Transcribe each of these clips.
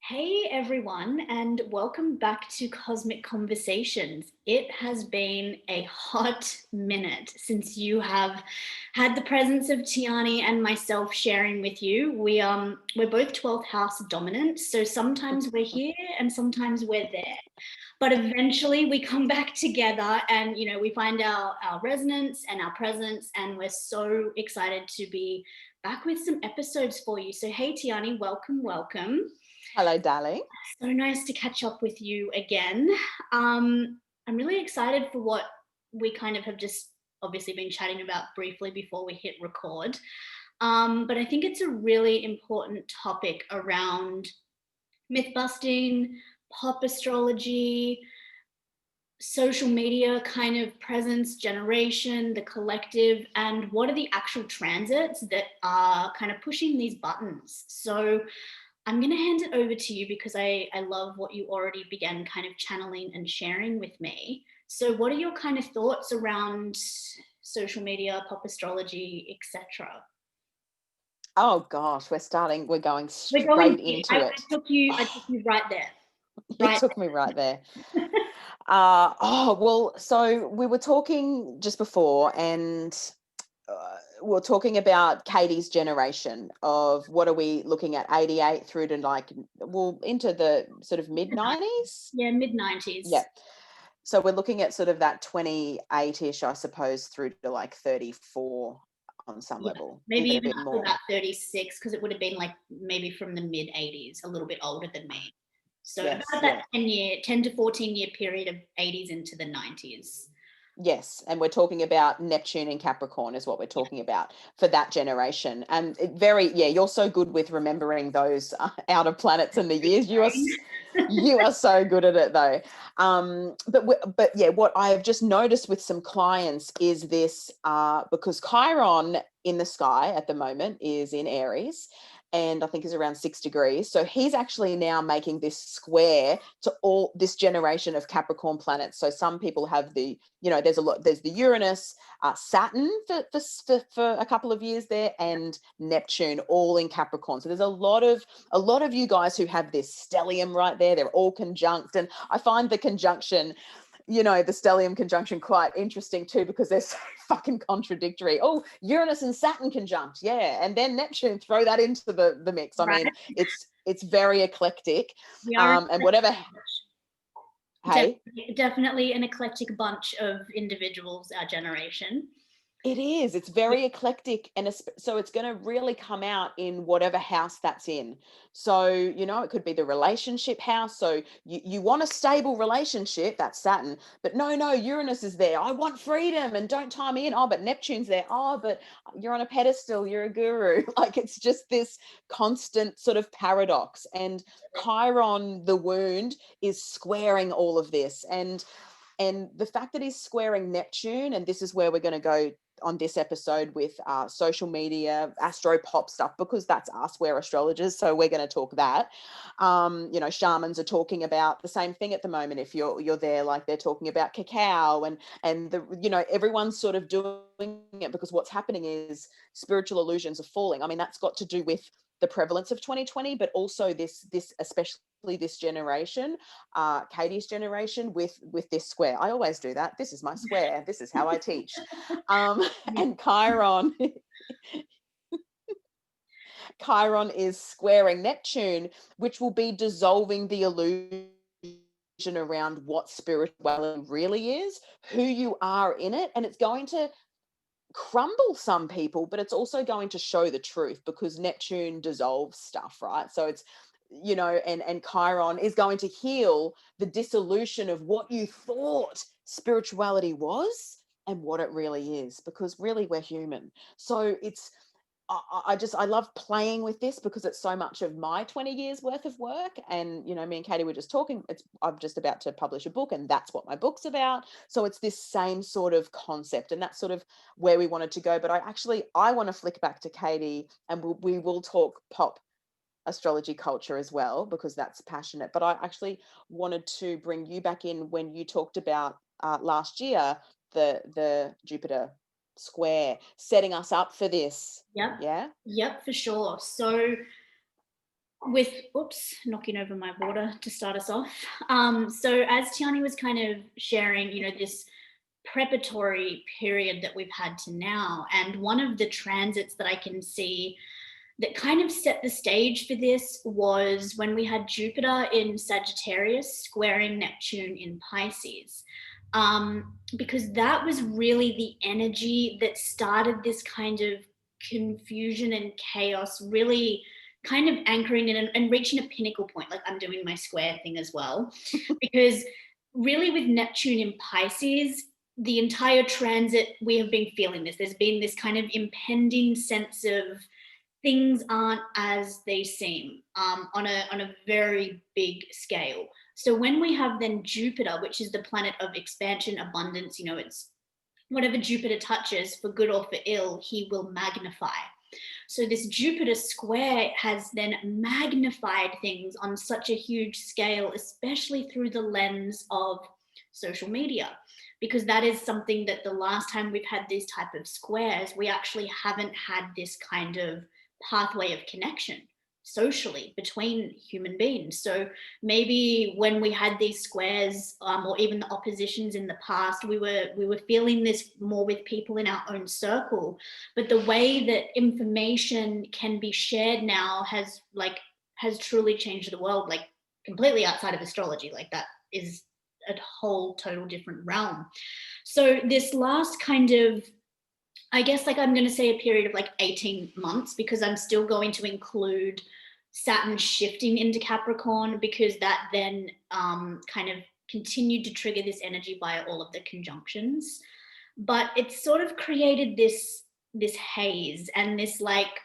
Hey everyone, and welcome back to Cosmic Conversations. It has been a hot minute since you have had the presence of Tiarnie and myself sharing with you. We're both 12th house dominant, so sometimes we're here and sometimes we're there. But eventually we come back together and we find our resonance and our presence, and we're so excited to be back with some episodes for you. So hey Tiarnie, welcome. Hello, darling. So nice to catch up with you again. I'm really excited for what we kind of have just obviously been chatting about briefly before we hit record. But I think it's a really important topic around myth busting, pop astrology, social media kind of presence, generation, the collective, and what are the actual transits that are kind of pushing these buttons. So I'm going to hand it over to you because I love what you already began kind of channeling and sharing with me. So what are your kind of thoughts around social media, pop astrology, etc.? Oh gosh, we're going We're going straight here. into I it. took you right there. You Right. took me right there. Well, so we were talking just before, and we're talking about Katie's generation of what are we looking at, 88 through to into the sort of mid 90s. Yeah, mid 90s. Yeah. So we're looking at sort of that 28-ish, I suppose, through to like 34 on some Yeah, level, maybe even a even bit up to more. about 36 because it would have been like maybe from the mid 80s, a little bit older than me. So Yes, about yeah. that 10 to 14-year period of 80s into the 90s. Yes, and we're talking about Neptune and Capricorn is what we're talking about for that generation. And yeah, you're so good with remembering those outer planets and the years. You are so good at it though. But yeah, what I have just noticed with some clients is this because Chiron in the sky at the moment is in Aries, and I think is around 6 degrees. So he's actually now making this square to all this generation of Capricorn planets. So some people have there's the Uranus, Saturn for a couple of years there, and Neptune all in Capricorn. So there's a lot of you guys who have this stellium right there. They're all conjunct, and I find the conjunction, the stellium conjunction, quite interesting too, because they're so fucking contradictory. Oh, Uranus and Saturn conjunct, yeah, and then Neptune, throw that into the mix. I mean, Right. it's very eclectic, We are an and whatever. Hey, definitely an eclectic bunch of individuals, our generation. it is. It's Yeah. very eclectic, and so it's going to really come out in whatever house that's in. So it could be the relationship house. So you want a stable relationship, that's Saturn, but no, Uranus is there. I want freedom and don't tie me in. Oh, but Neptune's there. Oh, but you're on a pedestal. You're a guru. Like it's just this constant sort of paradox. And Chiron, the wound, is squaring all of this, and the fact that he's squaring Neptune, and this is where we're going to go on this episode with social media, astro pop stuff, because that's us. We're astrologers, so we're going to talk that. Shamans are talking about the same thing at the moment. If you're there, like they're talking about cacao, and everyone's sort of doing it because what's happening is spiritual illusions are falling. I mean, that's got to do with the prevalence of 2020, but also this especially this generation, Katie's generation, with this square. I always do that. This is my square. This is how I teach. And Chiron is squaring Neptune, which will be dissolving the illusion around what spirituality really is, who you are in it, and it's going to crumble some people, but it's also going to show the truth because Neptune dissolves stuff, right? So it's and Chiron is going to heal the dissolution of what you thought spirituality was and what it really is, because really we're human. So it's I love playing with this because it's so much of my 20 years worth of work. And me and Katie were just talking, I'm just about to publish a book, and that's what my book's about. So it's this same sort of concept, and that's sort of where we wanted to go. But I want to flick back to Katie, and we will talk pop astrology culture as well, because that's passionate. But I actually wanted to bring you back in when you talked about last year the Jupiter square, setting us up for this. Yep. Yeah. Yep, for sure. So with, oops, knocking over my water to start us off. So as Tiarnie was kind of sharing, this preparatory period that we've had to now, and one of the transits that I can see that kind of set the stage for this was when we had Jupiter in Sagittarius squaring Neptune in Pisces. Because that was really the energy that started this kind of confusion and chaos, really kind of anchoring in and reaching a pinnacle point. Like, I'm doing my square thing as well, because really with Neptune in Pisces, the entire transit, we have been feeling this. There's been this kind of impending sense of things aren't as they seem, on a very big scale. So when we have then Jupiter, which is the planet of expansion, abundance, it's whatever Jupiter touches, for good or for ill, he will magnify. So this Jupiter square has then magnified things on such a huge scale, especially through the lens of social media, because that is something that the last time we've had these type of squares, we actually haven't had this kind of pathway of connection socially between human beings. So maybe when we had these squares, or even the oppositions in the past, we were feeling this more with people in our own circle. But the way that information can be shared now has truly changed the world, like completely outside of astrology. Like, that is a whole total different realm. So this last kind of, I guess, like, I'm going to say a period of like 18 months, because I'm still going to include Saturn shifting into Capricorn, because that then kind of continued to trigger this energy by all of the conjunctions. But it's sort of created this haze and this, like,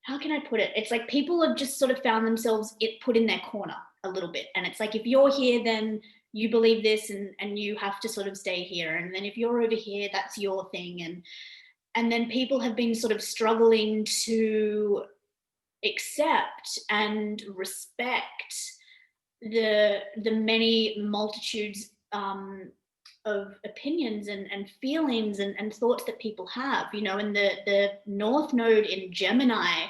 how can I put it? It's like people have just sort of found themselves put in their corner a little bit. And it's like, if you're here, then you believe this, and you have to sort of stay here. And then if you're over here, that's your thing. And then people have been sort of struggling to accept and respect the many multitudes of opinions and feelings and thoughts that people have, and the North Node in Gemini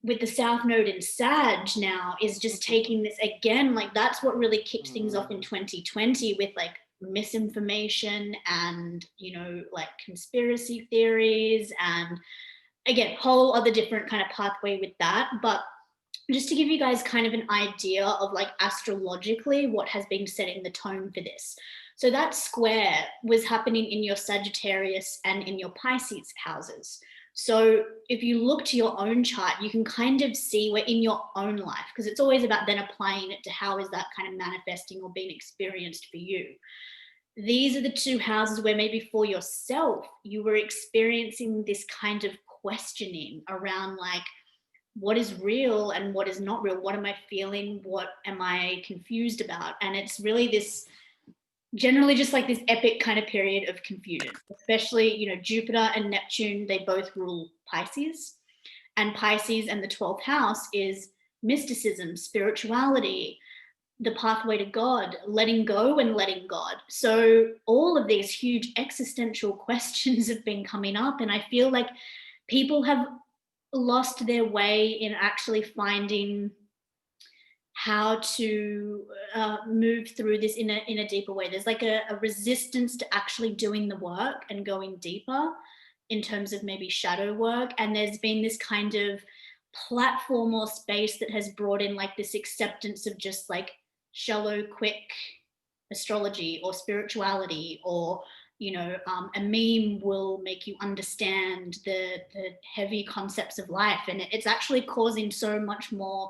with the South Node in Sag now is just taking this again. Like, that's what really kicked things off in 2020 with like misinformation and, like conspiracy theories, and again, whole other different kind of pathway with that. But just to give you guys kind of an idea of like astrologically what has been setting the tone for this. So that square was happening in your Sagittarius and in your Pisces houses. So if you look to your own chart, you can kind of see where in your own life, because it's always about then applying it to how is that kind of manifesting or being experienced for you. These are the two houses where maybe for yourself, you were experiencing this kind of questioning around like, what is real and what is not real? What am I feeling? What am I confused about? And it's really this, generally just like this epic kind of period of confusion, especially, Jupiter and Neptune, they both rule Pisces, and Pisces and the 12th house is mysticism, spirituality, the pathway to God, letting go and letting God. So all of these huge existential questions have been coming up, and I feel like people have lost their way in actually finding how to move through this in a deeper way. There's like a resistance to actually doing the work and going deeper in terms of maybe shadow work. And there's been this kind of platform or space that has brought in like this acceptance of just like shallow, quick astrology or spirituality, or a meme will make you understand the heavy concepts of life, and it's actually causing so much more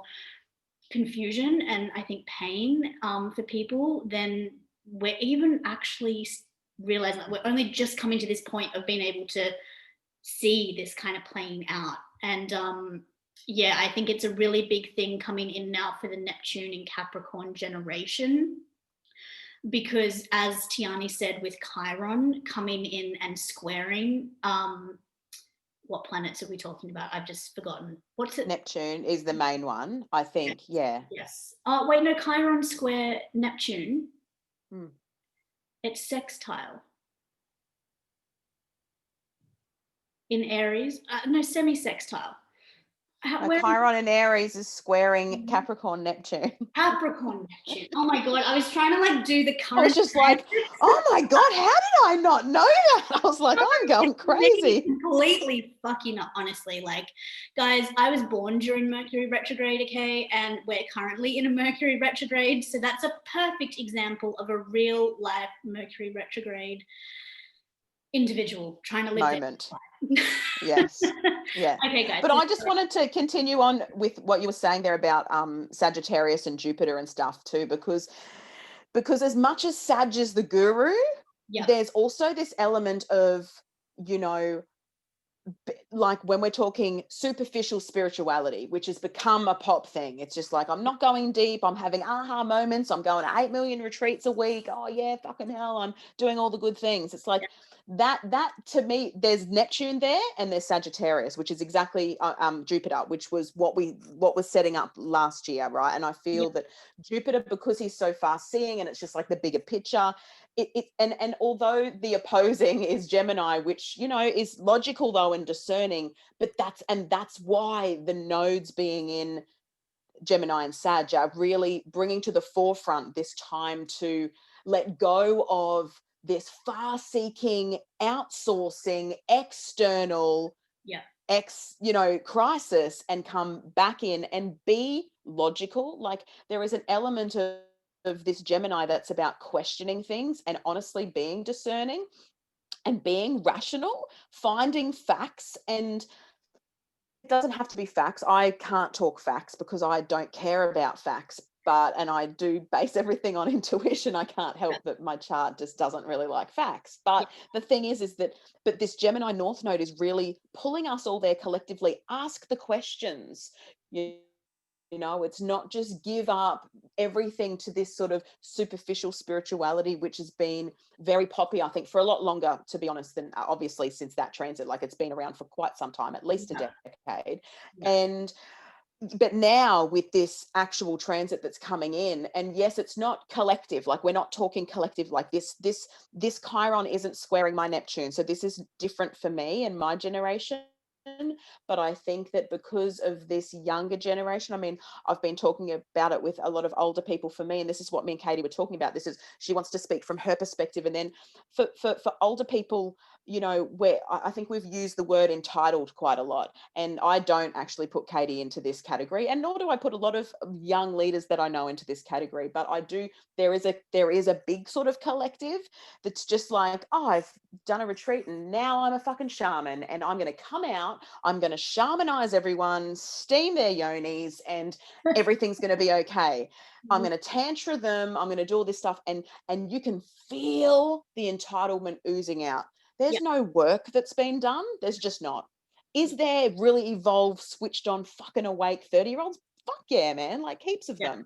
confusion and I think pain for people than we're even actually realizing. That we're only just coming to this point of being able to see this kind of playing out. And yeah, I think it's a really big thing coming in now for the Neptune and Capricorn generation, because as Tiarnie said, with Chiron coming in and squaring, what planets are we talking about? I've just forgotten. What's it? Neptune is the main one, I think. Yeah. Yes. Oh, wait, no, Chiron square Neptune. Hmm. It's sextile. In Aries. No, semi-sextile. Chiron in Aries is squaring Capricorn Neptune. Capricorn Neptune. Oh my God. I was trying to like do the I was current. just like, oh my God, how did I not know that? I was like, I'm going crazy. Completely fucking up, honestly. Like, guys, I was born during Mercury retrograde, okay? And we're currently in a Mercury retrograde. So that's a perfect example of a real life Mercury retrograde individual trying to live moment. Yes. Yeah. Okay, guys. But I just wanted to continue on with what you were saying there about Sagittarius and Jupiter and stuff too, because as much as Sag is the guru, there's also this element of, you know, like when we're talking superficial spirituality, which has become a pop thing. It's just like, I'm not going deep. I'm having aha moments. I'm going to 8 million retreats a week. Oh yeah, fucking hell. I'm doing all the good things. It's like that to me, there's Neptune there and there's Sagittarius, which is exactly Jupiter, which was what was setting up last year. Right. And I feel that Jupiter, because he's so fast seeing and it's just like the bigger picture, and although the opposing is Gemini, which, you know, is logical though and discerning, but that's why the nodes being in Gemini and Sag are really bringing to the forefront this time to let go of this far-seeking, outsourcing, external, crisis, and come back in and be logical. Like there is an element of this Gemini that's about questioning things and honestly being discerning and being rational, finding facts. And it doesn't have to be facts. I can't talk facts because I don't care about facts, and I do base everything on intuition. I can't help that my chart just doesn't really like facts. But the thing is that this Gemini North Node is really pulling us all there collectively. Ask the questions. You know, it's not just give up everything to this sort of superficial spirituality, which has been very poppy, I think, for a lot longer, to be honest, than obviously since that transit. Like it's been around for quite some time, at least a decade. But now with this actual transit that's coming in, and yes, it's not collective. Like we're not talking collective like this Chiron isn't squaring my Neptune. So this is different for me and my generation. But I think that because of this younger generation, I mean, I've been talking about it with a lot of older people for me, and this is what me and Katie were talking about. This is, she wants to speak from her perspective. And then for older people, you know, where I think we've used the word entitled quite a lot. And I don't actually put Katie into this category, and nor do I put a lot of young leaders that I know into this category. But I do, there is a big sort of collective that's just like, oh, I've done a retreat and now I'm a fucking shaman and I'm going to come out, I'm going to shamanize everyone, steam their yonis, and everything's going to be okay. I'm going to tantra them, I'm going to do all this stuff. And you can feel the entitlement oozing out. There's no work that's been done. There's just not. Is there really evolved, switched on, fucking awake 30-year-olds? Fuck yeah, man. Like heaps of them.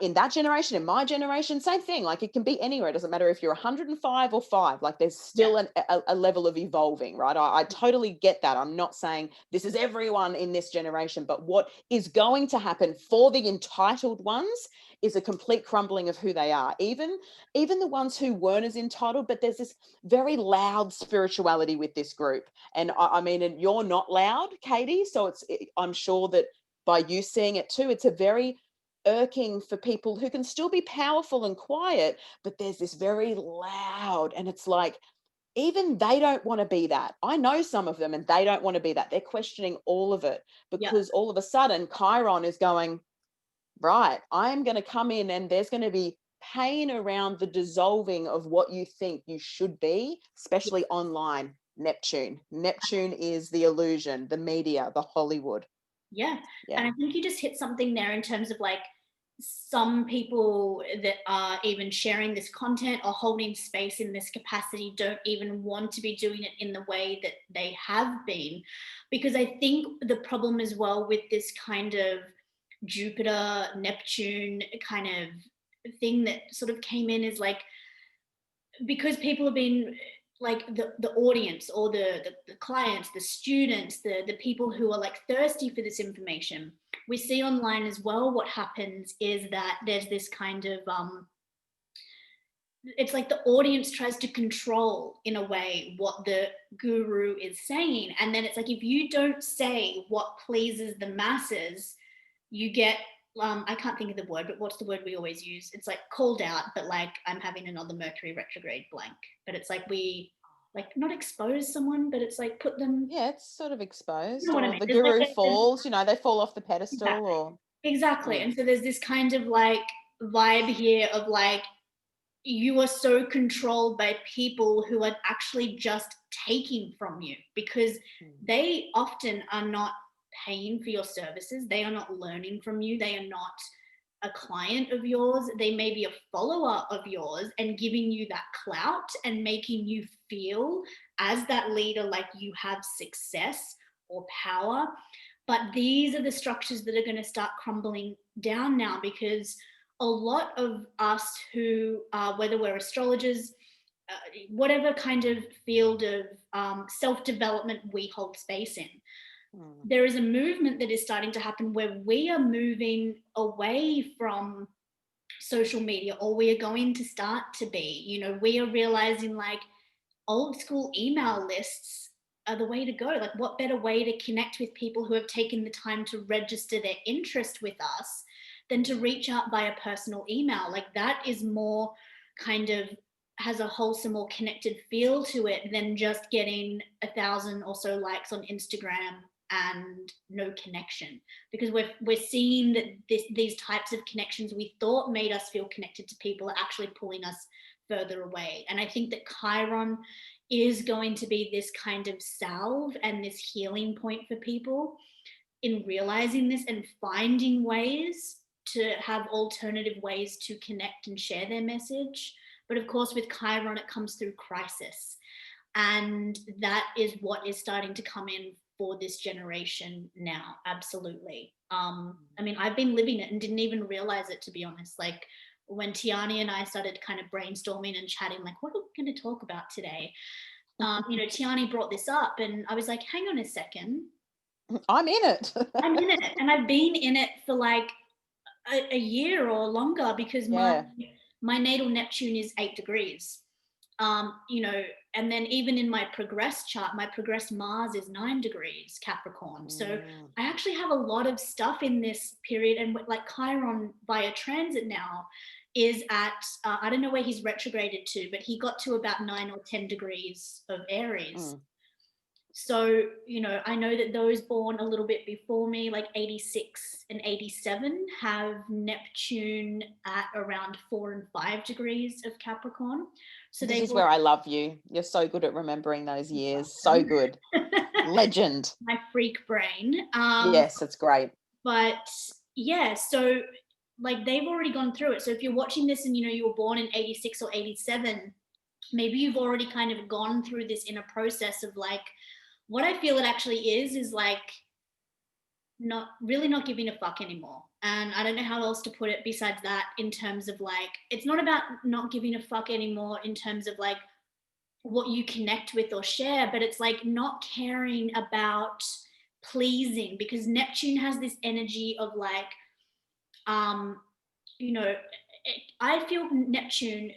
In that generation, in my generation, same thing. Like it can be anywhere. It doesn't matter if you're 105 or 5. Like there's still a level of evolving, right? I totally get that. I'm not saying this is everyone in this generation, but what is going to happen for the entitled ones is a complete crumbling of who they are. Even the ones who weren't as entitled, but there's this very loud spirituality with this group. And I mean, and you're not loud, Katie. So I'm sure that by you seeing it too, it's a very irking for people who can still be powerful and quiet, but there's this very loud, and it's like, even they don't want to be that. I know some of them and they don't want to be that. They're questioning all of it because all of a sudden Chiron is going, right, I'm going to come in and there's going to be pain around the dissolving of what you think you should be, especially online. Neptune is the illusion, the media, the Hollywood. And I think you just hit something there in terms of like some people that are even sharing this content or holding space in this capacity don't even want to be doing it in the way that they have been, because I think the problem as well with this kind of Jupiter Neptune kind of thing that sort of came in is like, because people have been like the audience or the clients, the students, the people who are like thirsty for this information. We see online as well, what happens is that there's this kind of it's like the audience tries to control in a way what the guru is saying. And then it's like, if you don't say what pleases the masses, you get, I can't think of the word, but what's the word we always use? It's like called out, but like I'm having another Mercury retrograde blank. But it's like we like not expose someone, but it's like put them, Yeah, it's sort of you exposed, know what I or mean? the There's like guru there's, falls, they fall off the pedestal, exactly. or Exactly. mm, And so there's this kind of like vibe here of like, you are so controlled by people who are actually just taking from you, because mm, they often are not paying for your services. They are not learning from you. They are not a client of yours. They may be a follower of yours and giving you that clout and making you feel as that leader like you have success or power. But these are the structures that are going to start crumbling down now, because a lot of us who, whether we're astrologers, uh, whatever kind of field of self development we hold space in, mm, there is a movement that is starting to happen where we are moving away from social media, or we are going to start to be. We are realizing like old school email lists are the way to go. Like, what better way to connect with people who have taken the time to register their interest with us than to reach out via personal email? Like, that is more kind of, has a wholesome or connected feel to it than just getting 1,000 or so likes on Instagram and no connection, because we're seeing that these types of connections we thought made us feel connected to people are actually pulling us further away. And I think that Chiron is going to be this kind of salve and this healing point for people in realizing this and finding ways to have alternative ways to connect and share their message. But of course, with Chiron, it comes through crisis. And that is what is starting to come in for this generation now. Absolutely. I mean, I've been living it and didn't even realize it, to be honest. Like, when Tiarnie and I started kind of brainstorming and chatting, like, what are we going to talk about today? Tiarnie brought this up, and I was like, hang on a second. I'm in it. I'm in it. And I've been in it for like a year or longer, because Yeah. my natal Neptune is 8 degrees. And then even in my progress chart, my progress Mars is 9 degrees Capricorn. So Mm, I actually have a lot of stuff in this period. And like Chiron via transit now is at, I don't know where he's retrograded to, but he got to about 9 or 10 degrees of Aries. mm. So, I know that those born a little bit before me, like 86 and 87, have Neptune at around 4 and 5 degrees of Capricorn. So This they've is where already, I love you. You're so good at remembering those years. So good. Legend. my freak brain. Yes, it's great. But yeah, so like they've already gone through it. So if you're watching this and you were born in 86 or 87, maybe you've already kind of gone through this inner process of like, what I feel it actually is like not giving a fuck anymore. And I don't know how else to put it besides that, in terms of like, it's not about not giving a fuck anymore in terms of like what you connect with or share, but it's like not caring about pleasing, because Neptune has this energy of like, um, I feel Neptune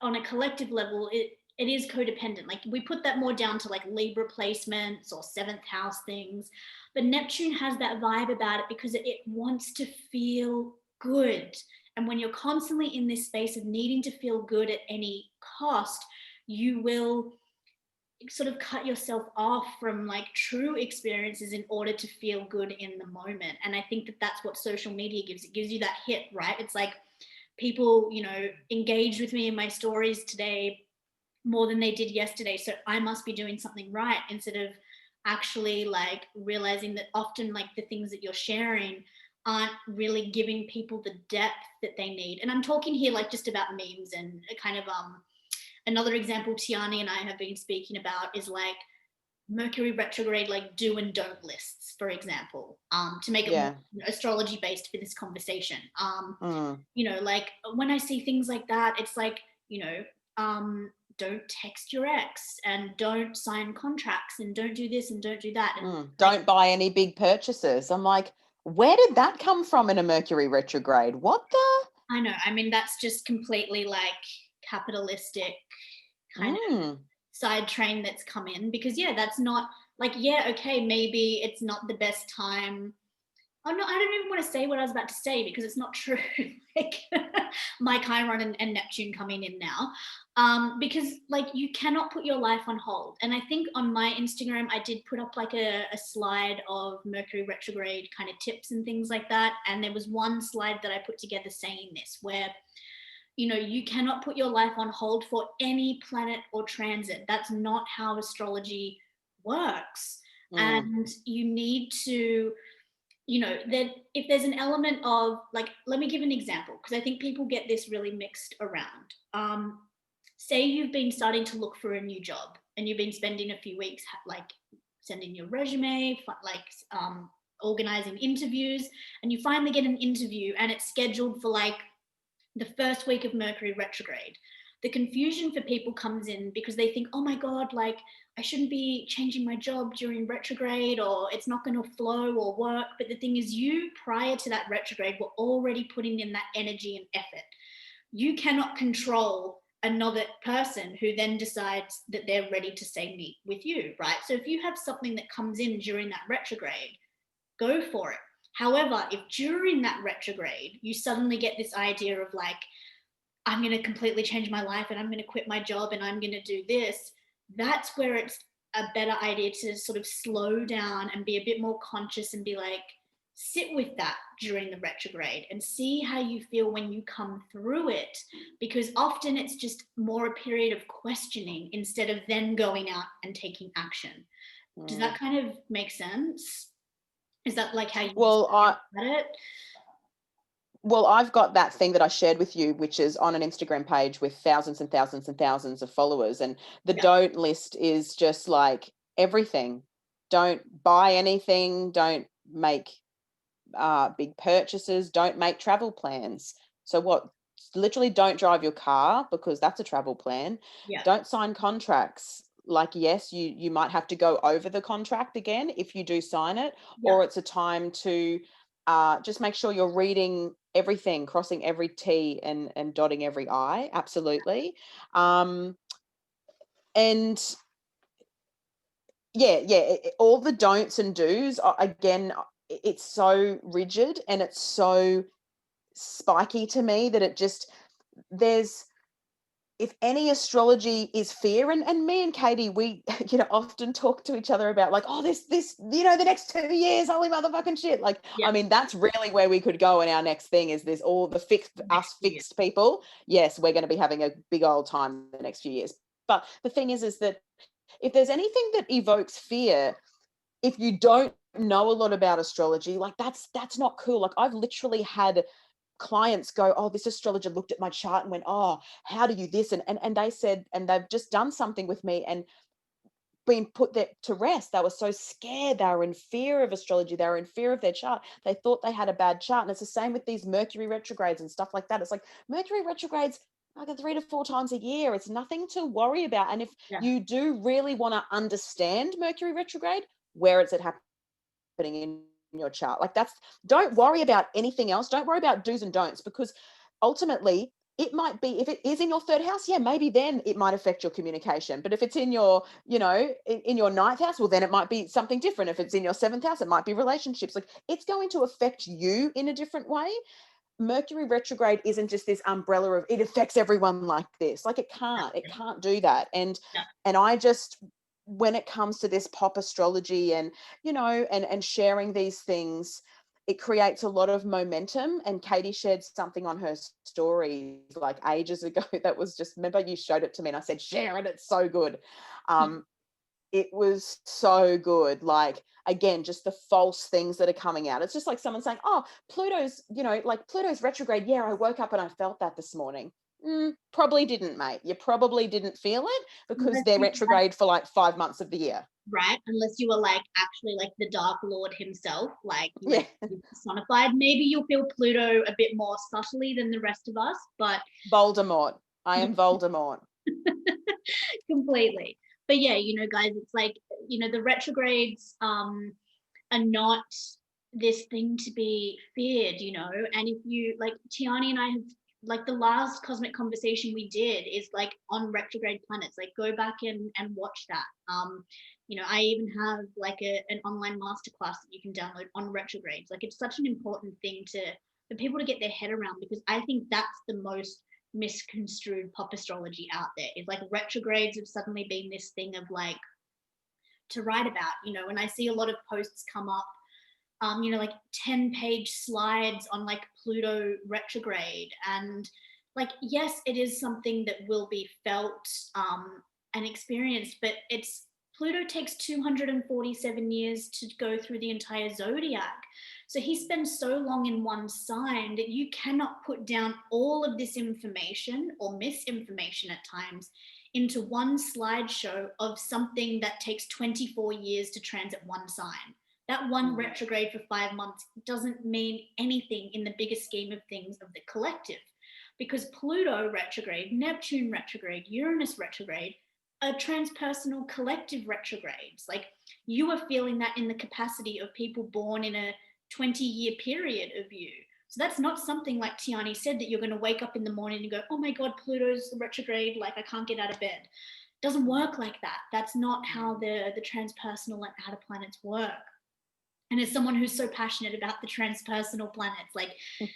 on a collective level, it is codependent. Like, we put that more down to like Libra placements or seventh house things, but Neptune has that vibe about it because it wants to feel good. And when you're constantly in this space of needing to feel good at any cost, you will sort of cut yourself off from like true experiences in order to feel good in the moment. And I think that that's what social media gives. It gives you that hit, right? It's like people, engaged with me in my stories today more than they did yesterday, so I must be doing something right, instead of actually like realizing that often like the things that you're sharing aren't really giving people the depth that they need. And I'm talking here like just about memes and kind of another example Tiarnie and I have been speaking about is like Mercury retrograde, like do and don't lists, for example, to make it more Yeah. astrology based for this conversation. Mm, Like when I see things like that, it's like, don't text your ex and don't sign contracts and don't do this and don't do that. And like, Don't buy any big purchases. I'm like, where did that come from in a Mercury retrograde? What the? I know, I mean, that's just completely like capitalistic kind of Mm. side train that's come in, because yeah, that's not like, yeah, okay, maybe it's not the best time. Oh no, I don't even want to say what I was about to say because it's not true. Like my Chiron and Neptune coming in now. Because like you cannot put your life on hold. And I think on my Instagram, I did put up like a slide of Mercury retrograde kind of tips and things like that. And there was one slide that I put together saying this, where you cannot put your life on hold for any planet or transit. That's not how astrology works. Mm. And you need to, that if there's an element of like, let me give an example, because I think people get this really mixed around. Say you've been starting to look for a new job and you've been spending a few weeks like sending your resume, like organizing interviews, and you finally get an interview and it's scheduled for like the first week of Mercury retrograde. The confusion for people comes in because they think, oh my God, like I shouldn't be changing my job during retrograde, or it's not going to flow or work. But the thing is, you prior to that retrograde were already putting in that energy and effort. You cannot control another person who then decides that they're ready to say meet with you, right? So if you have something that comes in during that retrograde, go for it. However, if during that retrograde you suddenly get this idea of like, I'm going to completely change my life and I'm going to quit my job and I'm going to do this, that's where it's a better idea to sort of slow down and be a bit more conscious and be like, sit with that during the retrograde and see how you feel when you come through it, because often it's just more a period of questioning instead of then going out and taking action. Does Mm. that kind of make sense? Is that like how you Well, at it? Well, I've got that thing that I shared with you, which is on an Instagram page with thousands and thousands and thousands of followers. And the Yeah. don't list is just like everything. Don't buy anything. Don't make big purchases. Don't make travel plans. So what? Literally don't drive your car because that's a travel plan. Yeah. Don't sign contracts. Like, yes, you might have to go over the contract again if you do sign it, Yeah. or it's a time to just make sure you're reading everything, crossing every T and dotting every I. Absolutely. And yeah, all the don'ts and do's are, again, it's so rigid and it's so spiky to me that it just, there's, if any astrology is fear, and me and Katie, we often talk to each other about like, oh, this the next 2 years, holy motherfucking shit, like, Yeah. I mean, that's really where we could go. And our next thing is this, all the Next year. fixed people, yes, we're going to be having a big old time the next few years. But the thing is that if there's anything that evokes fear, if you don't know a lot about astrology, like that's not cool. Like, I've literally had clients go, oh, this astrologer looked at my chart and went, oh, how do you this? And they said, and they've just done something with me and been put there to rest. They were so scared. They were in fear of astrology. They were in fear of their chart. They thought they had a bad chart. And it's the same with these Mercury retrogrades and stuff like that. It's like Mercury retrogrades like 3 to 4 times a year. It's nothing to worry about. And if Yeah. you do really want to understand Mercury retrograde, where is it happening in your chart? Like, that's, don't worry about anything else. Don't worry about do's and don'ts, because ultimately it might be, if it is in your third house, yeah, maybe then it might affect your communication. But if it's in your, in your ninth house, well, then it might be something different. If it's in your seventh house, it might be relationships. Like, it's going to affect you in a different way. Mercury retrograde isn't just this umbrella of it affects everyone like this. Like, it can't do that. Yeah. And I just, when it comes to this pop astrology and, and sharing these things, it creates a lot of momentum. And Katie shared something on her story like ages ago that was just, remember you showed it to me and I said, share it, it's so good. It was so good. Like, again, just the false things that are coming out. It's just like someone saying, oh, Pluto's, like Pluto's retrograde. Yeah, I woke up and I felt that this morning. Probably didn't, mate. You probably didn't feel it because Unless they're you were like, retrograde for like 5 months of the year. right, unless you were like actually like the Dark Lord himself, like you Yeah. were personified. Maybe you'll feel Pluto a bit more subtly than the rest of us, but Voldemort. I am Voldemort. completely. But yeah, guys, it's like, the retrogrades are not this thing to be feared, and if you like, Tiarnie and I have like the last cosmic conversation we did is like on retrograde planets. Like go back and watch that. I even have like an online masterclass that you can download on retrogrades. Like it's such an important thing for people to get their head around, because I think that's the most misconstrued pop astrology out there. Is like retrogrades have suddenly been this thing of like to write about. When I see a lot of posts come up, like 10-page slides on like Pluto retrograde. And like, yes, it is something that will be felt and experienced, but Pluto takes 247 years to go through the entire zodiac. So he spends so long in one sign that you cannot put down all of this information or misinformation at times into one slideshow of something that takes 24 years to transit one sign. That one retrograde for 5 months doesn't mean anything in the bigger scheme of things of the collective, because Pluto retrograde, Neptune retrograde, Uranus retrograde are transpersonal collective retrogrades. Like you are feeling that in the capacity of people born in a 20-year period of you. So that's not something like Tiarnie said, that you're going to wake up in the morning and go, oh my God, Pluto's retrograde, like I can't get out of bed. It doesn't work like that. That's not how the transpersonal and outer planets work. And as someone who's so passionate about the transpersonal planets, like it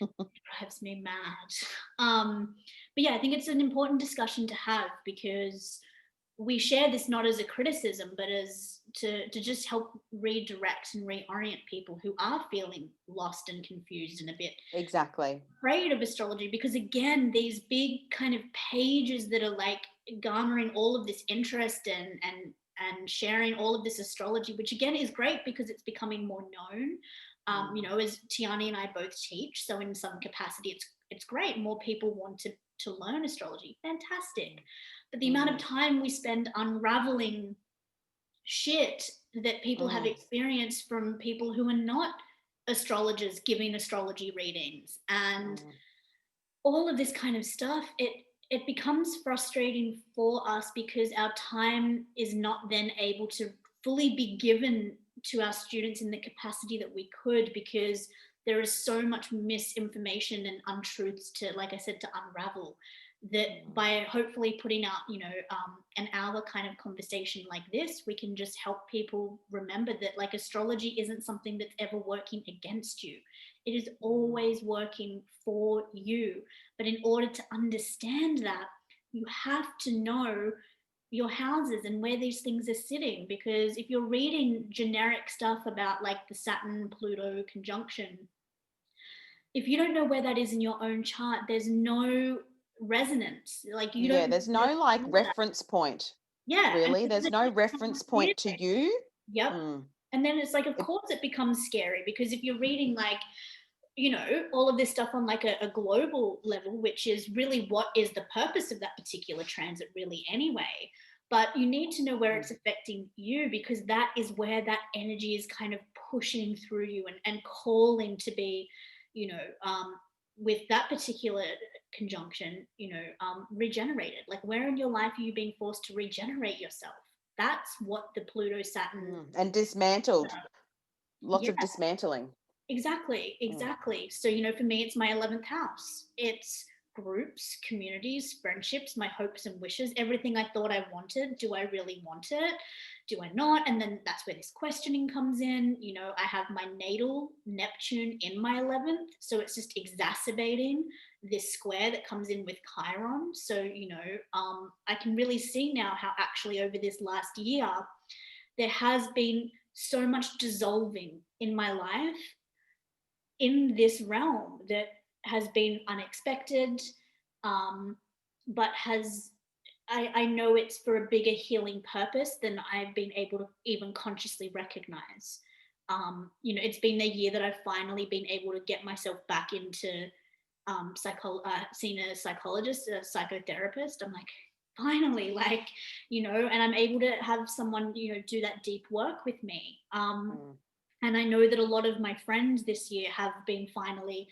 drives me mad. But yeah, I think it's an important discussion to have, because we share this not as a criticism, but as to just help redirect and reorient people who are feeling lost and confused and a bit exactly afraid of astrology. Because again, these big kind of pages that are like garnering all of this interest and sharing all of this astrology, which again is great because it's becoming more known. As Tiarnie and I both teach, so in some capacity, it's great. More people want to learn astrology. Fantastic. But the amount of time we spend unraveling shit that people have experienced from people who are not astrologers giving astrology readings and all of this kind of stuff, it becomes frustrating for us, because our time is not then able to fully be given to our students in the capacity that we could, because there is so much misinformation and untruths to, like I said, to unravel, that by hopefully putting out, an hour kind of conversation like this, we can just help people remember that like astrology isn't something that's ever working against you. It is always working for you. But in order to understand that, you have to know your houses and where these things are sitting. Because if you're reading generic stuff about like the Saturn Pluto conjunction, if you don't know where that is in your own chart, there's no resonance. Like you don't there's no like reference point. Yeah. Really, there's no reference point to you. Yep. And then it's like, of course it becomes scary, because if you're reading like, all of this stuff on like a global level, which is really what is the purpose of that particular transit really anyway. But you need to know where it's affecting you, because that is where that energy is kind of pushing through you and calling to be, with that particular conjunction, regenerated. Like where in your life are you being forced to regenerate yourself? That's what the Pluto Saturn and dismantled. Lots of dismantling. Exactly. So, for me, it's my 11th house. It's groups, communities, friendships, my hopes and wishes, everything I thought I wanted. Do I really want it? Do I not? And then that's where this questioning comes in. I have my natal Neptune in my 11th. So it's just exacerbating this square that comes in with Chiron. So, I can really see now how actually over this last year, there has been so much dissolving in my life in this realm that has been unexpected, but I know it's for a bigger healing purpose than I've been able to even consciously recognize. It's been a year that I've finally been able to get myself back into seeing a psychologist, a psychotherapist. I'm like, finally, and I'm able to have someone, do that deep work with me. And I know that a lot of my friends this year have been finally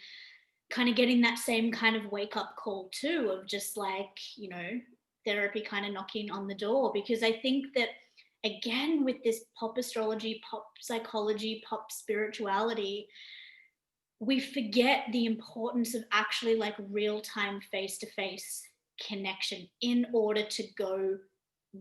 kind of getting that same kind of wake up call too, of just like, therapy kind of knocking on the door. Because I think that, again, with this pop astrology, pop psychology, pop spirituality, we forget the importance of actually like real-time face-to-face connection in order to go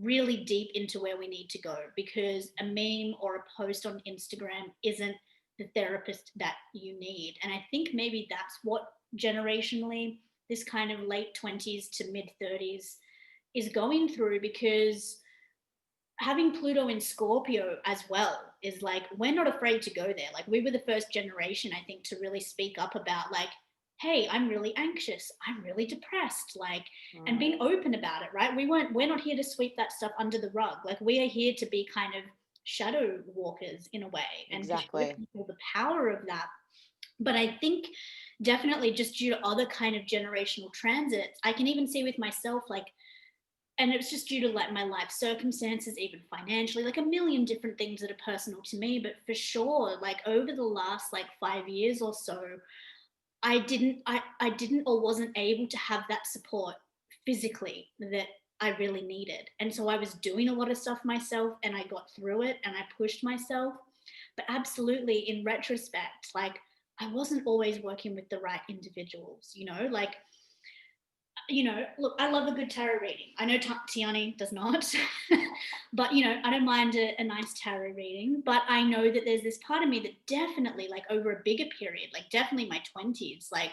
really deep into where we need to go, because a meme or a post on Instagram isn't the therapist that you need. And I think maybe that's what generationally this kind of late 20s to mid 30s is going through, because having Pluto in Scorpio as well is like, we're not afraid to go there. Like, we were the first generation, I think, to really speak up about, like, hey, I'm really anxious, I'm really depressed, like, and being open about it, right? We're not here to sweep that stuff under the rug. Like, we are here to be kind of shadow walkers in a way, and to show Exactly. people the power of that. But I think definitely just due to other kind of generational transits, I can even see with myself, like, and it's just due to like my life circumstances, even financially, like a million different things that are personal to me. But for sure, like over the last like 5 years or so, I didn't or wasn't able to have that support physically that I really needed. And so I was doing a lot of stuff myself, and I got through it and I pushed myself. But absolutely, in retrospect, like, I wasn't always working with the right individuals, like, look, I love a good tarot reading. I know Tiarnie does not, but I don't mind a nice tarot reading. But I know that there's this part of me that definitely, like, over a bigger period, like definitely my 20s, like,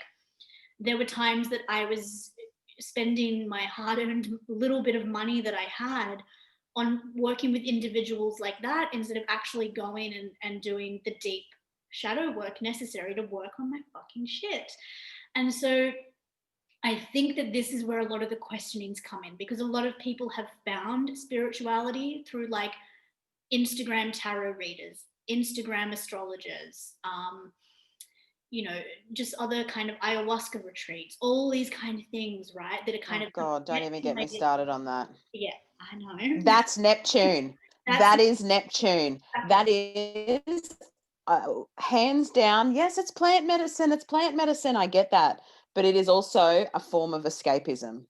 there were times that I was spending my hard-earned little bit of money that I had on working with individuals like that, instead of actually going and doing the deep shadow work necessary to work on my fucking shit. And so I think that this is where a lot of the questionings come in, because a lot of people have found spirituality through like Instagram tarot readers, Instagram astrologers, just other kind of ayahuasca retreats, all these kind of things, right? That are kind Oh of God, don't even get me connecting. started on that. Yeah, I know. That's Neptune. That's That is Neptune. That exactly. is hands down. Yes, it's plant medicine. It's plant medicine. I get that. But it is also a form of escapism.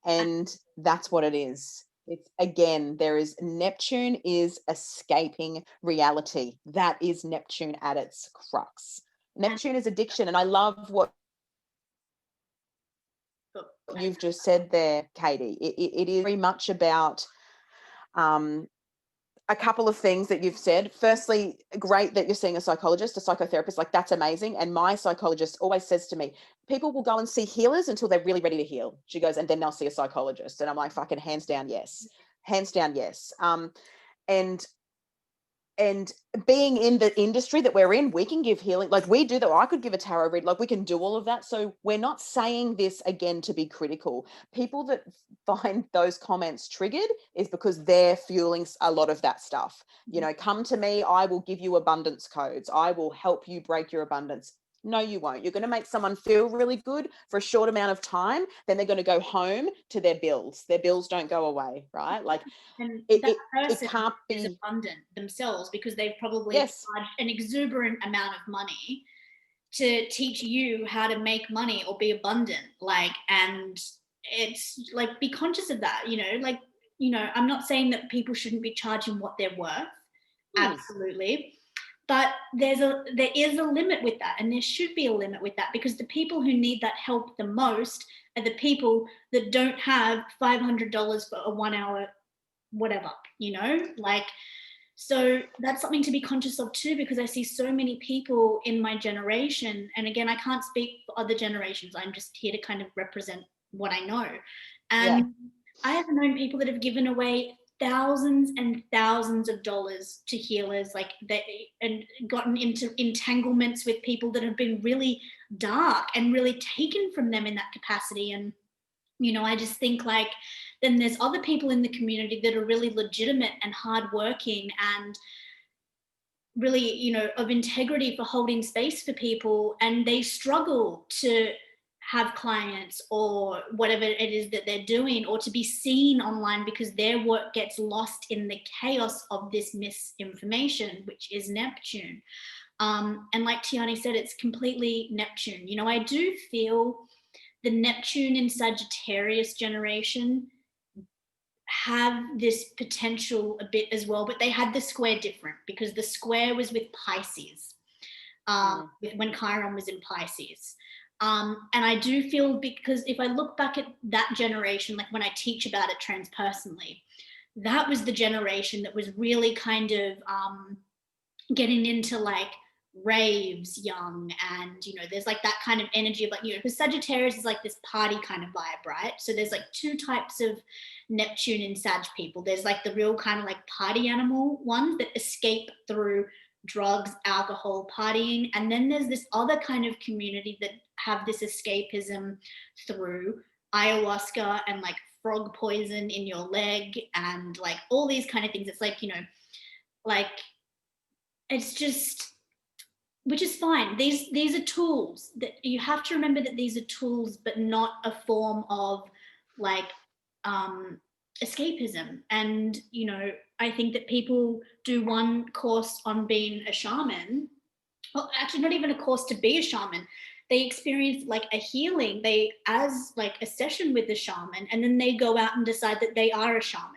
And that's what it is. It's again, there is Neptune is escaping reality. That is Neptune at its crux. And Neptune is addiction. And I love what oh, go ahead. you've just said there, Katie. It is very much about um, a couple of things that you've said. Firstly, great that you're seeing a psychologist, a psychotherapist, like that's amazing. And my psychologist always says to me, people will go and see healers until they're really ready to heal. She goes, and then they'll see a psychologist. And I'm like, fucking hands down, yes. Hands down, yes. And and being in the industry that we're in, we can give healing, like we do that. I could give a tarot read, like we can do all of that. So we're not saying this again to be critical. People that find those comments triggered is because they're fueling a lot of that stuff. Come to me, I will give you abundance codes, I will help you break your abundance. No, you won't. You're going to make someone feel really good for a short amount of time, then they're going to go home to their bills. Their bills don't go away, right? Like And it that it, it person can't is be. abundant themselves, because they've probably Yes. charged an exuberant amount of money to teach you how to make money or be abundant. Like, and it's like, be conscious of that, like, I'm not saying that people shouldn't be charging what they're worth. Hmm. Absolutely. But there is a limit with that, and there should be a limit with that, because the people who need that help the most are the people that don't have $500 for a 1 hour whatever, like, so that's something to be conscious of too, because I see so many people in my generation, and again, I can't speak for other generations, I'm just here to kind of represent what I know. Yeah. And I have known people that have given away thousands and thousands of dollars to healers, like they, and gotten into entanglements with people that have been really dark and really taken from them in that capacity. And I just think, like, then there's other people in the community that are really legitimate and hardworking and really, of integrity for holding space for people, and they struggle to have clients or whatever it is that they're doing, or to be seen online, because their work gets lost in the chaos of this misinformation, which is Neptune. And like Tiarnie said, it's completely Neptune. I do feel the Neptune in Sagittarius generation have this potential a bit as well, but they had the square different, because the square was with Pisces. when Chiron was in Pisces. And I do feel, because if I look back at that generation, like when I teach about it transpersonally, that was the generation that was really kind of getting into like raves young, and there's like that kind of energy of like, because Sagittarius is like this party kind of vibe, right? So there's like two types of Neptune in Sag people. There's like the real kind of like party animal ones that escape through drugs, alcohol, partying, and then there's this other kind of community that have this escapism through ayahuasca and like frog poison in your leg and like all these kind of things. It's like, like it's just, which is fine. These are tools that you have to remember, that these are tools, but not a form of like escapism. And I think that people do one course on being a shaman, well, actually not even a course to be a shaman. They experience like a healing, they as like a session with the shaman, and then they go out and decide that they are a shaman.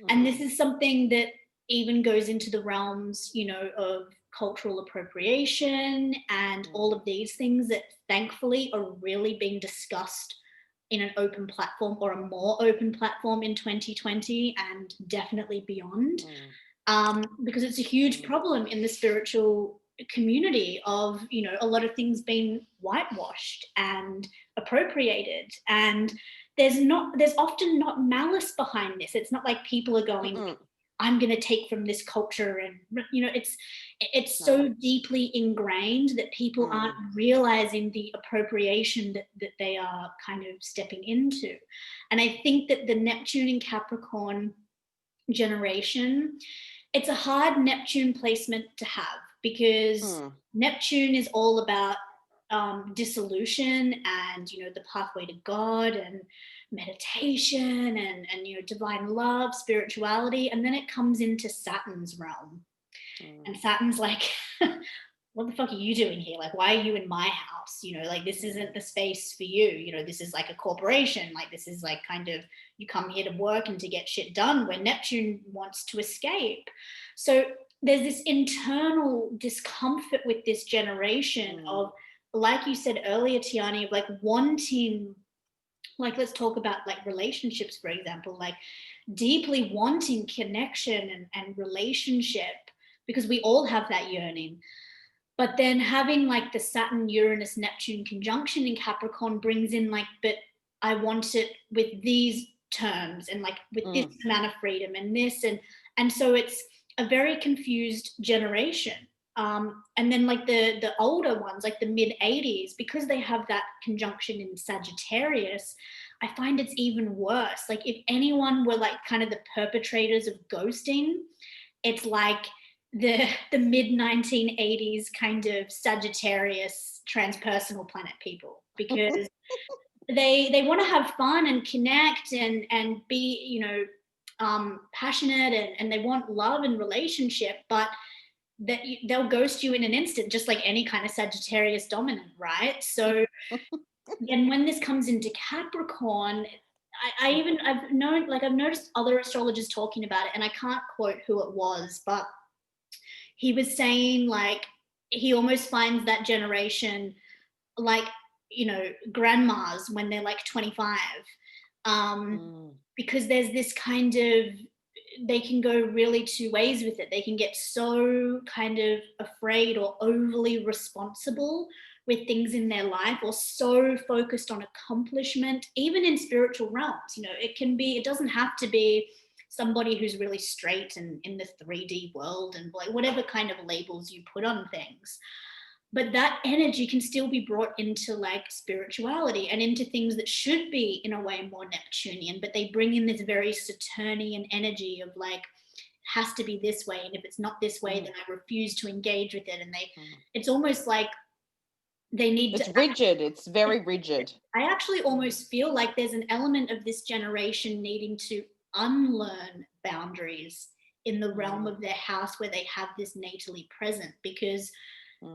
And this is something that even goes into the realms, of cultural appropriation and all of these things that thankfully are really being discussed in an open platform, or a more open platform in 2020 and definitely beyond. Because it's a huge problem in the spiritual community of, a lot of things being whitewashed and appropriated, and there's often not malice behind this. It's not like people are going, I'm going to take from this culture, and it's so deeply ingrained that people aren't realizing the appropriation that they are kind of stepping into. And I think that the Neptune in Capricorn generation, it's a hard Neptune placement to have, because Neptune is all about dissolution and the pathway to God and meditation and divine love, spirituality, and then it comes into Saturn's realm. And Saturn's like, what the fuck are you doing here? Like, why are you in my house? Like, this isn't the space for you. This is like a corporation. Like, this is like kind of, you come here to work and to get shit done, where Neptune wants to escape. So there's this internal discomfort with this generation of, like you said earlier, Tiarnie, of like wanting, like, let's talk about like relationships, for example, like deeply wanting connection and relationship, because we all have that yearning. But then having like the Saturn, Uranus, Neptune conjunction in Capricorn brings in like, but I want it with these terms and like with this amount of freedom and this. And so it's a very confused generation. And then like the older ones, like the mid 80s, because they have that conjunction in Sagittarius, I find it's even worse. Like, if anyone were like kind of the perpetrators of ghosting, it's like the mid 1980s kind of Sagittarius transpersonal planet people, because they want to have fun and connect and be passionate, and they want love and relationship, but that they'll ghost you in an instant, just like any kind of Sagittarius dominant, right? So then when this comes into Capricorn, I've noticed other astrologers talking about it, and I can't quote who it was, but he was saying like he almost finds that generation like grandmas when they're like 25, because there's this kind of, they can go really two ways with it. They can get so kind of afraid or overly responsible with things in their life, or so focused on accomplishment, even in spiritual realms. It doesn't have to be somebody who's really straight and in the 3D world and like whatever kind of labels you put on things. But that energy can still be brought into like spirituality and into things that should be in a way more Neptunian, but they bring in this very Saturnian energy of like, has to be this way, and if it's not this way, then I refuse to engage with it. And it's almost like they need it's rigid. It's very rigid. I actually almost feel like there's an element of this generation needing to unlearn boundaries in the realm of their house where they have this natally present, because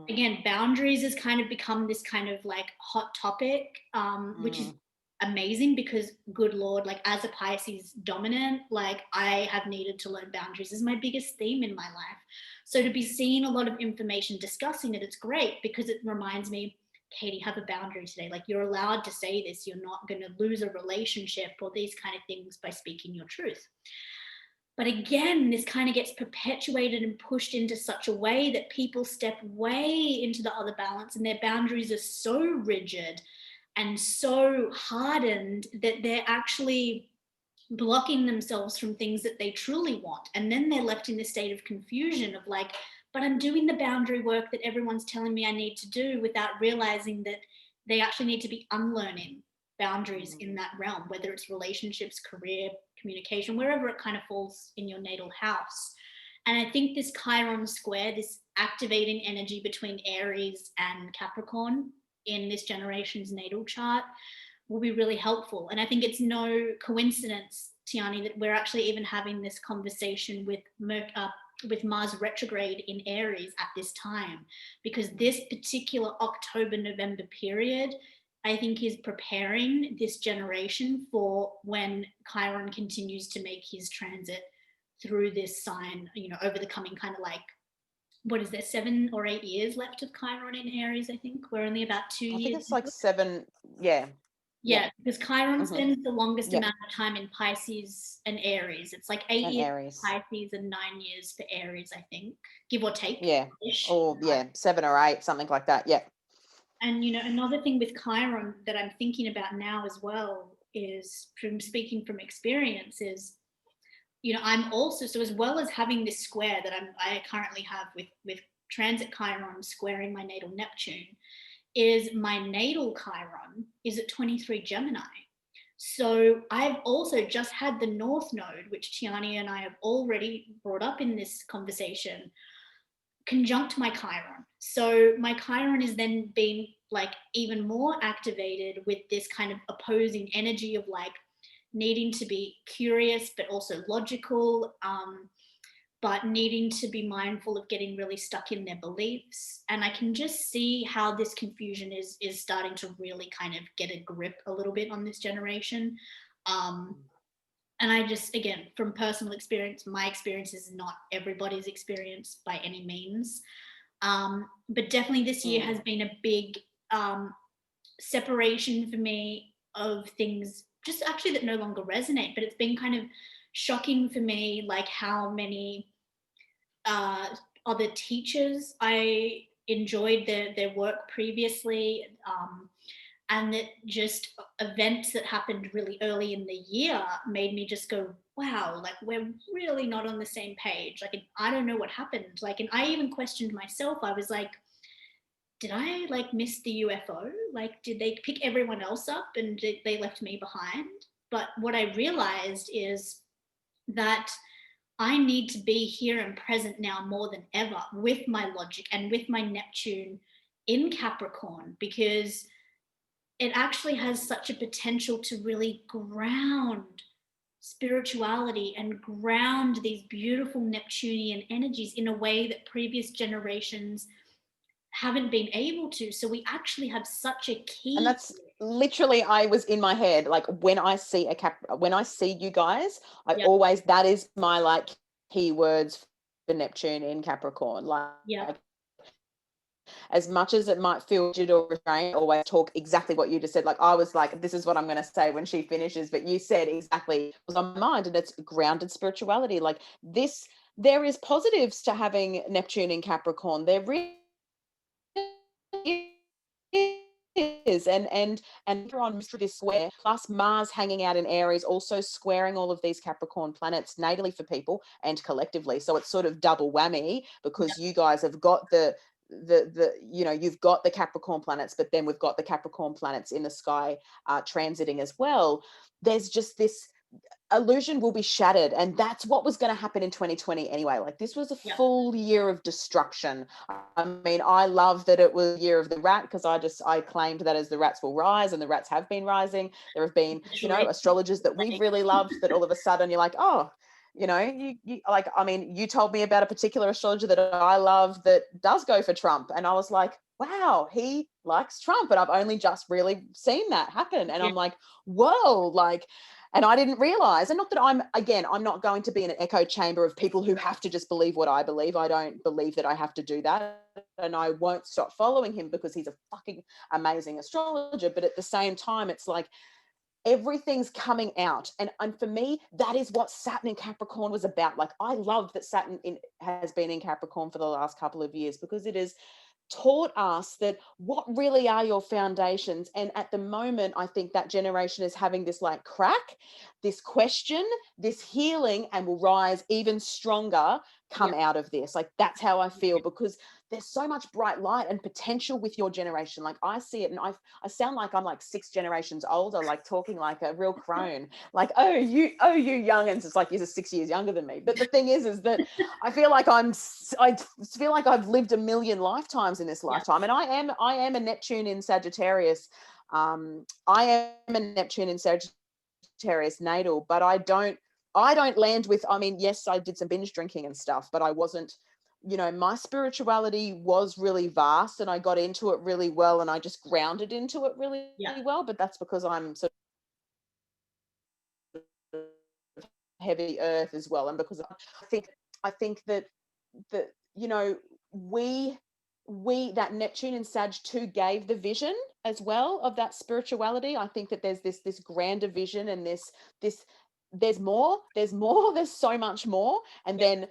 again, boundaries has kind of become this kind of like hot topic, which is amazing, because good Lord, like as a Pisces dominant, like I have needed to learn boundaries. This is my biggest theme in my life. So to be seeing a lot of information discussing it, it's great because it reminds me, Katie, have a boundary today. Like, you're allowed to say this. You're not going to lose a relationship or these kind of things by speaking your truth. But again, this kind of gets perpetuated and pushed into such a way that people step way into the other balance, and their boundaries are so rigid and so hardened that they're actually blocking themselves from things that they truly want. And then they're left in this state of confusion of like, but I'm doing the boundary work that everyone's telling me I need to do, without realizing that they actually need to be unlearning boundaries in that realm, whether it's relationships, career, communication, wherever it kind of falls in your natal house. And I think this Chiron square, this activating energy between Aries and Capricorn in this generation's natal chart, will be really helpful. And I think it's no coincidence, Tiarnie, that we're actually even having this conversation with Mars retrograde in Aries at this time, because this particular October-November period, I think, is preparing this generation for when Chiron continues to make his transit through this sign, over the coming kind of like, what is there, 7 or 8 years left of Chiron in Aries, I think. We're only about 2 years. I think it's like 7, yeah. Yeah, because Chiron spends the longest amount of time in Pisces and Aries. It's like 8 years for Pisces and 9 years for Aries, I think, give or take. Yeah, or 7 or 8, something like that, yeah. And, another thing with Chiron that I'm thinking about now as well is, from speaking from experience, is, I'm also, so as well as having this square that I currently have with transit Chiron squaring my natal Neptune, is my natal Chiron is at 23 Gemini. So I've also just had the North Node, which Tiarnie and I have already brought up in this conversation, conjunct my Chiron. So my Chiron is then being like even more activated with this kind of opposing energy of like needing to be curious, but also logical, but needing to be mindful of getting really stuck in their beliefs. And I can just see how this confusion is starting to really kind of get a grip a little bit on this generation. And I just, again, from personal experience, my experience is not everybody's experience by any means. But definitely this year has been a big separation for me of things just actually that no longer resonate. But it's been kind of shocking for me, like how many other teachers I enjoyed their work previously, and that just events that happened really early in the year made me just go, wow, like we're really not on the same page. Like, I don't know what happened. Like, and I even questioned myself. I was like, did I like miss the UFO? Like, did they pick everyone else up and they left me behind? But what I realized is that I need to be here and present now more than ever with my logic and with my Neptune in Capricorn, because it actually has such a potential to really ground spirituality and ground these beautiful Neptunian energies in a way that previous generations haven't been able to. So we actually have such a key. And that's literally, I was in my head, like when I see you guys, I always, that is my like keywords for Neptune in Capricorn. Like, as much as it might feel rigid or restrained, always talk exactly what you just said. Like, I was like, this is what I'm going to say when she finishes, but you said exactly what was on my mind, and it's grounded spirituality. Like this, there is positives to having Neptune in Capricorn. There really is. And you're on this square, plus Mars hanging out in Aries, also squaring all of these Capricorn planets natally for people and collectively. So it's sort of double whammy, because you guys have got the you've got the Capricorn planets, but then we've got the Capricorn planets in the sky transiting as well. There's just this illusion will be shattered, and that's what was going to happen in 2020 anyway. Like, this was a full year of destruction. I mean, I love that it was a year of the rat, because I claimed that as the rats will rise, and the rats have been rising. There have been astrologers that we've really loved that all of a sudden you're like, oh, you like, I mean, you told me about a particular astrologer that I love that does go for Trump, and I was like, wow, he likes Trump, and I've only just really seen that happen. And I'm like, whoa, like, And I didn't realize, and not that I'm not going to be in an echo chamber of people who have to just believe what I believe. I don't believe that I have to do that. And I won't stop following him because he's a fucking amazing astrologer. But at the same time, it's like everything's coming out. And for me, that is what Saturn in Capricorn was about. Like, I love that Saturn has been in Capricorn for the last couple of years, because it is taught us that what really are your foundations. And at the moment, I think that generation is having this like crack, this question, this healing, and will rise even stronger come out of this. Like, that's how I feel, because there's so much bright light and potential with your generation. Like, I see it, and I sound like I'm like 6 generations older, like talking like a real crone, like, oh you youngins. It's like you're 6 years younger than me. But the thing is that I feel like I've lived a million lifetimes in this lifetime. And I am a Neptune in Sagittarius. I am a Neptune in Sagittarius natal, but I don't land with, I mean, yes, I did some binge drinking and stuff, but I wasn't, my spirituality was really vast, and I got into it really well, and I just grounded into it really well. But that's because I'm sort of heavy earth as well. And because I think that we that Neptune and Sag 2 gave the vision as well of that spirituality. I think that there's this grander vision, and this there's so much more. And then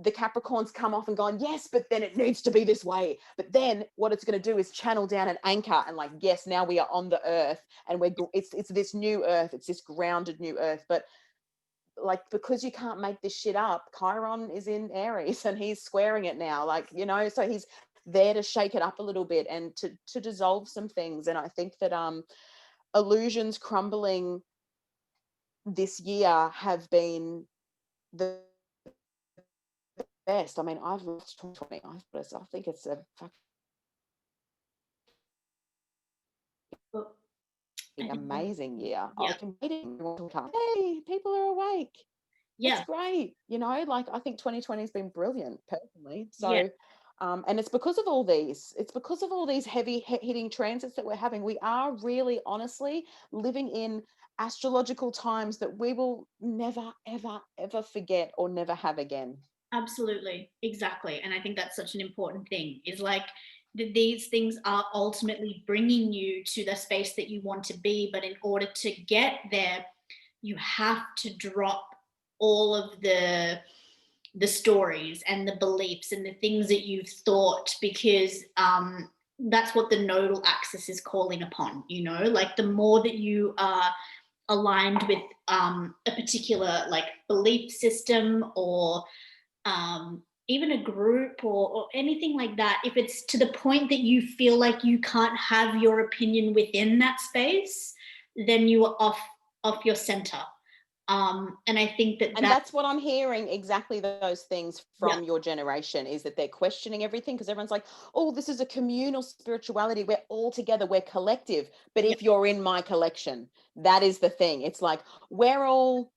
the Capricorns come off and gone, yes, but then it needs to be this way. But then what it's going to do is channel down an anchor, and like, yes, now we are on the earth, and it's this new earth, it's this grounded new earth. But like, because you can't make this shit up, Chiron is in Aries, and he's squaring it now, like, so he's there to shake it up a little bit and to dissolve some things. And I think that illusions crumbling this year have been the best. I mean, I've loved 2020. I think it's a fucking amazing year. I can hey, people are awake. It's great, like, I think 2020 has been brilliant personally. So and it's because of all these heavy hitting transits that we're having. We are really honestly living in astrological times that we will never ever ever forget or never have again. Absolutely, exactly. And I think that's such an important thing, is like, these things are ultimately bringing you to the space that you want to be. But in order to get there, you have to drop all of the stories and the beliefs and the things that you've thought, because that's what the nodal axis is calling upon. Like, the more that you are aligned with a particular like belief system, or even a group, or anything like that, if it's to the point that you feel like you can't have your opinion within that space, then you are off your center. And I think that's what I'm hearing, exactly those things from your generation, is that they're questioning everything, because everyone's like, oh, this is a communal spirituality, we're all together, we're collective. But if you're in my collection, that is the thing. It's like, we're all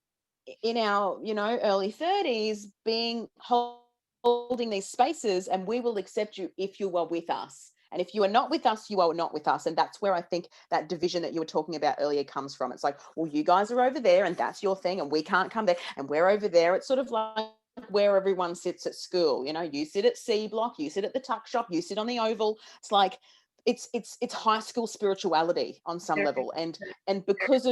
in our early 30s being holding these spaces, and we will accept you if you are with us. And if you are not with us, you are not with us. And that's where I think that division that you were talking about earlier comes from. It's like, well, you guys are over there and that's your thing, and we can't come there, and we're over there. It's sort of like where everyone sits at school. You sit at C block, you sit at the tuck shop, you sit on the oval. It's like, it's high school spirituality on some level. And because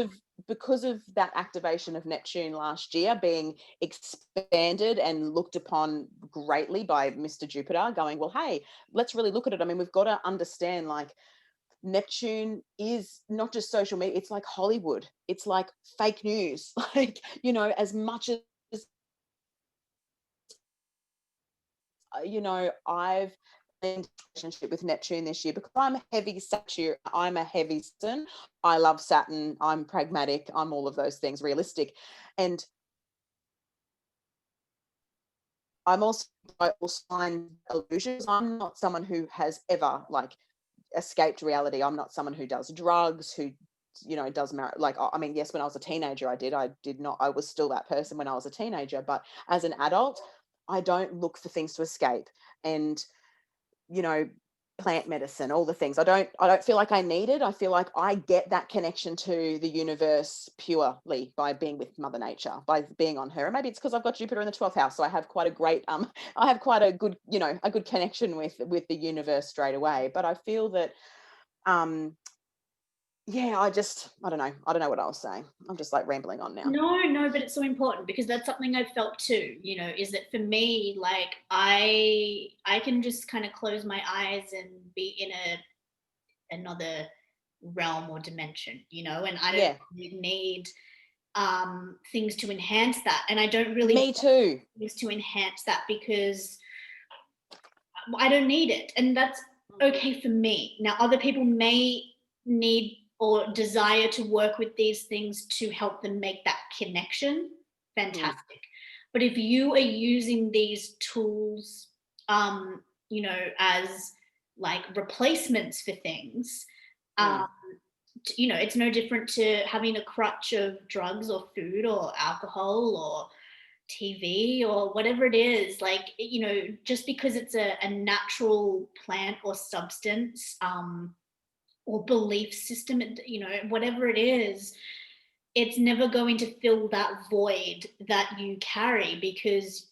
of that activation of Neptune last year being expanded and looked upon greatly by Mr. Jupiter, going, well, hey, let's really look at it. I mean, we've got to understand, like, Neptune is not just social media, it's like Hollywood, it's like fake news. Like, as much as I've in relationship with Neptune this year, because I'm a heavy Saturn, I'm a heavy Saturn. I love Saturn, I'm pragmatic, I'm all of those things, realistic. And I'm also find illusions. I'm not someone who has ever like escaped reality. I'm not someone who does drugs, who does like, I mean, yes, when I was a teenager, I was still that person when I was a teenager, but as an adult, I don't look for things to escape. And plant medicine, all the things. I don't feel like I need it. I feel like I get that connection to the universe purely by being with Mother Nature, by being on her. And maybe it's because I've got Jupiter in the 12th house, so I have quite a great I have quite a good, a good connection with the universe straight away. But I feel that yeah, I don't know. I don't know what I was saying. I'm just like rambling on now. No, but it's so important because that's something I've felt too, is that for me, like I can just kind of close my eyes and be in another realm or dimension, and I don't Yeah. need things to enhance that. And I don't really Me too. things to enhance that because I don't need it. And that's okay for me. Now, other people may need or desire to work with these things to help them make that connection. Fantastic. But if you are using these tools, as like replacements for things, it's no different to having a crutch of drugs or food or alcohol or TV or whatever it is, like, just because it's a natural plant or substance, or belief system, whatever it is, it's never going to fill that void that you carry, because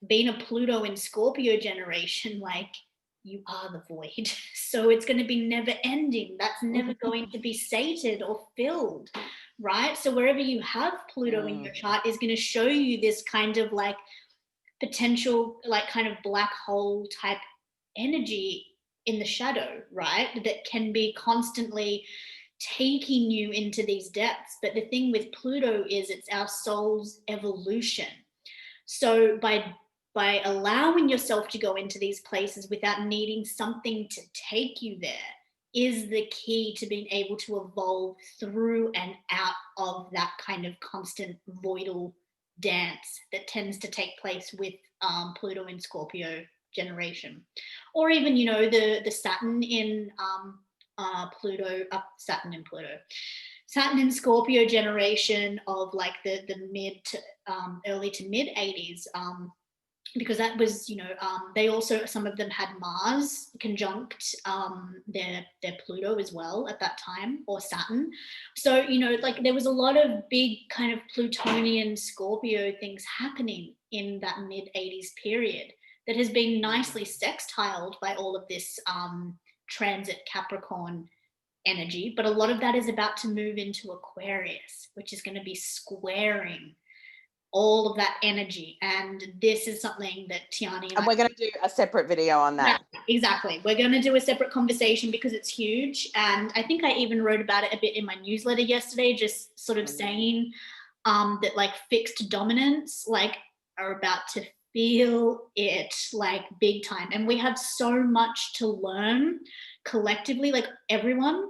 being a Pluto in Scorpio generation, like, you are the void. So it's going to be never ending. That's never going to be sated or filled, right? So wherever you have Pluto in your chart is going to show you this kind of like potential, like kind of black hole type energy in the shadow, right? That can be constantly taking you into these depths. But the thing with Pluto is it's our soul's evolution. So by allowing yourself to go into these places without needing something to take you there is the key to being able to evolve through and out of that kind of constant voidal dance that tends to take place with Pluto in Scorpio generation. Or even, the Saturn in Saturn in Scorpio generation of like the mid to early to mid 80s, because that was, they also, some of them had Mars conjunct their Pluto as well at that time, or Saturn. So, like there was a lot of big kind of Plutonian Scorpio things happening in that mid 80s period that has been nicely sextiled by all of this transit Capricorn energy. But a lot of that is about to move into Aquarius, which is going to be squaring all of that energy. And this is something that Tiarnie and we're going to do a separate video on that. Exactly. We're going to do a separate conversation because it's huge. And I think I even wrote about it a bit in my newsletter yesterday, just sort of saying that like fixed dominance, like, are about to feel it like big time. And we have so much to learn collectively, like everyone,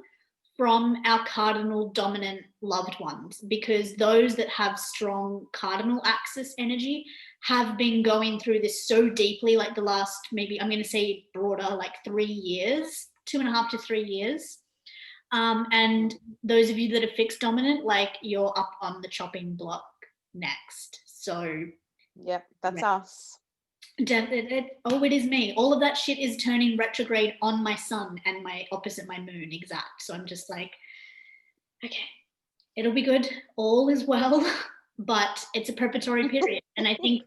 from our cardinal dominant loved ones, because those that have strong cardinal axis energy have been going through this so deeply, like the last, maybe I'm going to say broader, like 3 years, 2.5 to 3 years. And those of you that are fixed dominant, like, you're up on the chopping block next. So yep, that's us. It is me. All of that shit is turning retrograde on my sun and my opposite my moon exact. So I'm just like, okay, it'll be good. All is well, but it's a preparatory period. And I think,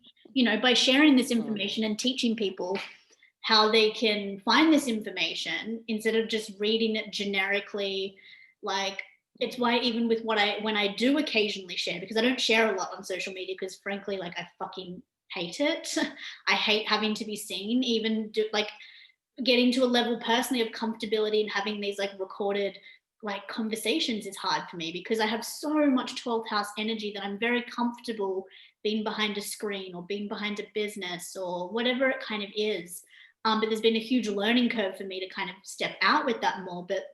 by sharing this information and teaching people how they can find this information instead of just reading it generically, like, it's why even with when I do occasionally share, because I don't share a lot on social media, because frankly, like, I fucking hate it. I hate having to be seen, even like getting to a level personally of comfortability and having these like recorded like conversations is hard for me, because I have so much 12th house energy that I'm very comfortable being behind a screen or being behind a business or whatever it kind of is. But there's been a huge learning curve for me to kind of step out with that more. But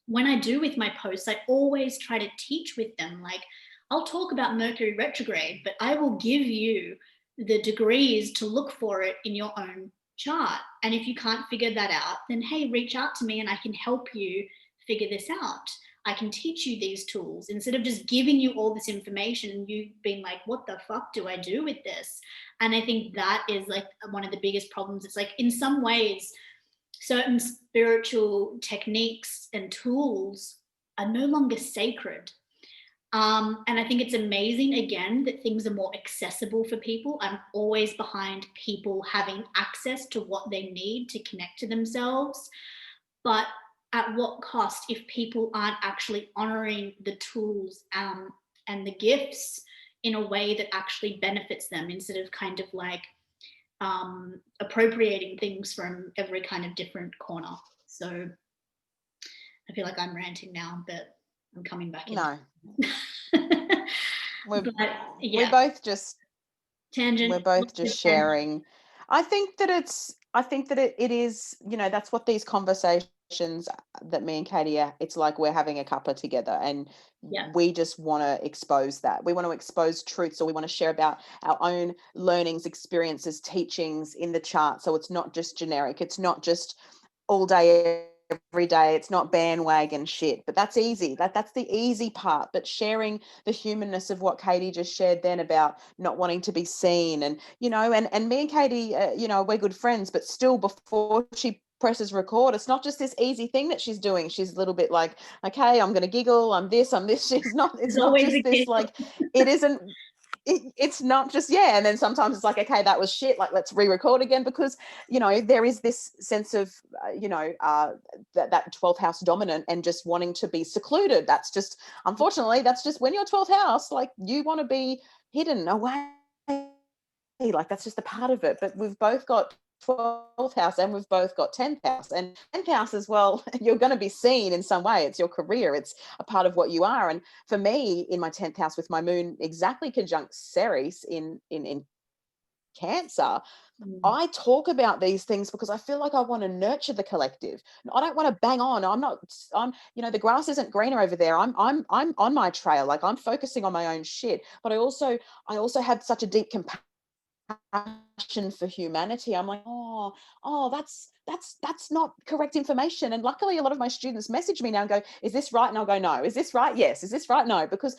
when I do with my posts, I always try to teach with them. Like, I'll talk about Mercury retrograde, but I will give you the degrees to look for it in your own chart. And if you can't figure that out, then hey, reach out to me and I can help you figure this out. I can teach you these tools instead of just giving you all this information and you being like, what the fuck do I do with this? And I think that is like one of the biggest problems. It's like, in some ways, certain spiritual techniques and tools are no longer sacred. And I think it's amazing, again, that things are more accessible for people. I'm always behind people having access to what they need to connect to themselves. But at what cost if people aren't actually honoring the tools and the gifts in a way that actually benefits them, instead of kind of like appropriating things from every kind of different corner. So I feel like I'm ranting now, but I'm coming back in. No, we're, But yeah, we're both just tangent. we're both just sharing. I think that it is, you know, that's what these conversations that me and Katie are, it's like we're having a cuppa together, and Yeah. we just want to expose that. We want to expose truths, or we want to share about our own learnings, experiences, teachings in the chart. So it's not just generic. It's not just all day every day. It's not bandwagon shit, but that's easy. That's the easy part. But sharing the humanness of what Katie just shared then about not wanting to be seen, and, you know, and me and Katie, you know, we're good friends, but still, before she presses record, it's not just this easy thing that she's doing. She's a little bit like, okay, I'm going to giggle, I'm this. She's not, it's not just this, like, it isn't, it's not just, yeah. And then sometimes it's like, okay, that was shit, like, let's re-record again, because, you know, there is this sense of you know, that 12th house dominant and just wanting to be secluded. That's just, unfortunately, that's just when you're 12th house, like, you want to be hidden away, like, that's just a part of it. But we've both got 12th house and we've both got 10th house, and 10th house as well, you're going to be seen in some way. It's your career, it's a part of what you are. And for me, in my 10th house with my moon exactly conjunct Ceres in Cancer, I talk about these things because I feel like I want to nurture the collective. I don't want to bang on. I'm, you know, the grass isn't greener over there. I'm on my trail. Like, I'm focusing on my own shit. But I also have such a deep compassion for humanity. I'm like, that's not correct information. And luckily, a lot of my students message me now and go, is this right? And I'll go, no. Is this right? Yes. Is this right? No. Because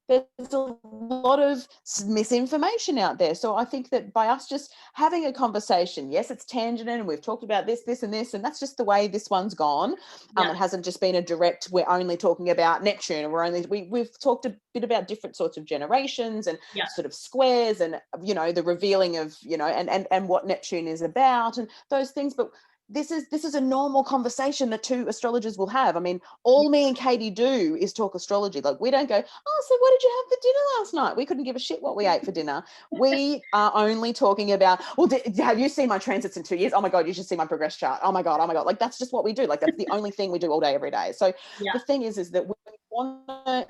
there's a lot of misinformation out there. So I think that by us just having a conversation, yes, it's tangent, and we've talked about this, and this, and that's just the way this one's gone. It hasn't just been a direct, we're only talking about Neptune, or we've talked a bit about different sorts of generations and sort of squares, and, you know, the revealing of, you know, and what Neptune is about and those things. But this is a normal conversation that two astrologers will have. I mean, all me and Katie do is talk astrology. Like, we don't go, oh, so what did you have for dinner last night? We couldn't give a shit what we ate for dinner. We are only talking about, well, have you seen my transits in 2 years? Oh my God, you should see my progress chart. Oh my God. Like, that's just what we do. Like, that's the only thing we do all day, every day. So the thing is that we want to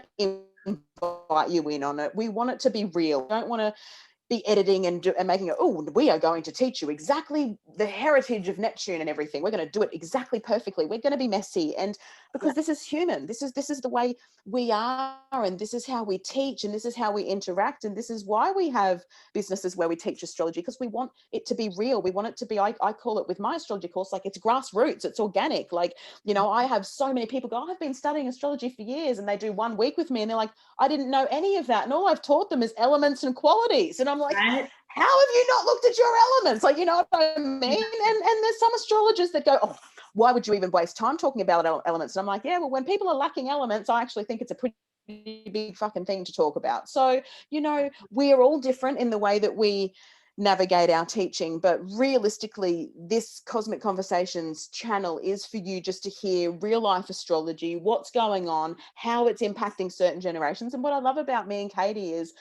invite you in on it. We want it to be real. We don't want to be editing and making it, oh, we are going to teach you exactly the heritage of Neptune and everything. We're going to do it exactly perfectly. We're going to be messy. And because this is human, this is the way we are, and this is how we teach, and this is how we interact, and this is why we have businesses where we teach astrology, because we want it to be real. We want it to be, I call it with my astrology course, like, it's grassroots, it's organic. Like, you know, I have so many people go, I've been studying astrology for years, and they do 1 week with me and they're like, I didn't know any of that, and all I've taught them is elements and qualities. And I'm like, how have you not looked at your elements? Like, you know what I mean? And there's some astrologers that go, oh, why would you even waste time talking about elements? And I'm like, yeah, well, when people are lacking elements, I actually think it's a pretty big fucking thing to talk about. So, you know, we're all different in the way that we navigate our teaching, but realistically, this Cosmic Conversations channel is for you just to hear real life astrology, what's going on, how it's impacting certain generations. And what I love about me and Katie is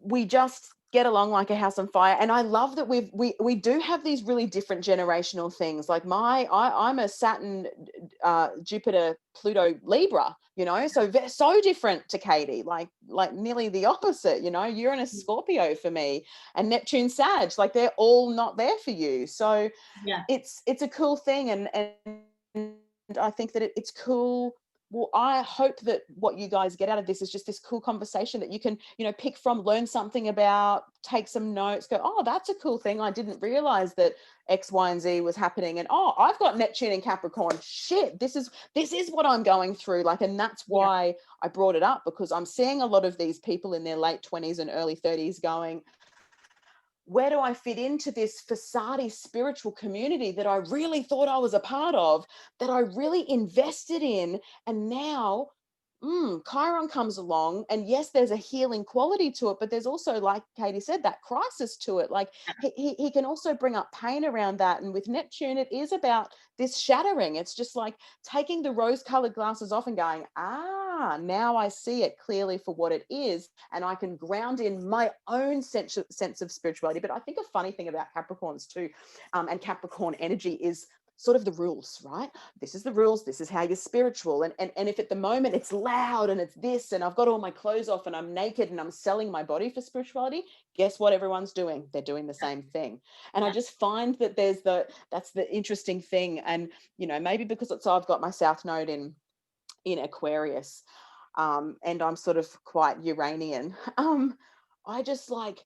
we just get along like a house on fire. And I love that we do have these really different generational things. Like, I'm a Saturn, Jupiter, Pluto, Libra, you know, so different to Katie, like nearly the opposite, you know, Uranus, Scorpio for me, and Neptune, Sag, like, they're all not there for you. So it's a cool thing. And I think that it's cool. Well, I hope that what you guys get out of this is just this cool conversation that you can, you know, pick from, learn something about, take some notes, go, oh, that's a cool thing. I didn't realize that X, Y, and Z was happening. And, oh, I've got Neptune in Capricorn. Shit, this is what I'm going through. Like, and that's why I brought it up, because I'm seeing a lot of these people in their late 20s and early 30s going, where do I fit into this facade spiritual community that I really thought I was a part of, that I really invested in, and now Chiron comes along, and yes, there's a healing quality to it, but there's also, like Katie said, that crisis to it. Like he can also bring up pain around that. And with Neptune, it is about this shattering. It's just like taking the rose-colored glasses off and going, now I see it clearly for what it is, and I can ground in my own sense of spirituality. But I think a funny thing about Capricorns too, and Capricorn energy is sort of the rules, right? This is the rules. This is how you're spiritual. And if at the moment it's loud and it's this, and I've got all my clothes off and I'm naked and I'm selling my body for spirituality, guess what everyone's doing? They're doing the same thing. And I just find that that's the interesting thing. And, maybe because I've got my South Node in Aquarius, and I'm sort of quite Uranian. I just like,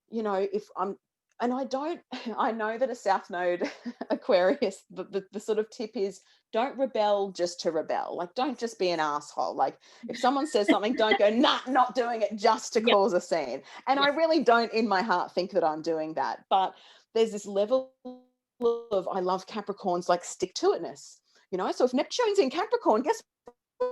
if I'm, and I know that a South Node Aquarius, the sort of tip is, don't rebel just to rebel. Like, don't just be an asshole. Like, if someone says something, don't go, nah, not doing it just to cause a scene. And I really don't in my heart think that I'm doing that. But there's this level of, I love Capricorn's like stick to itness, So if Neptune's in Capricorn, guess what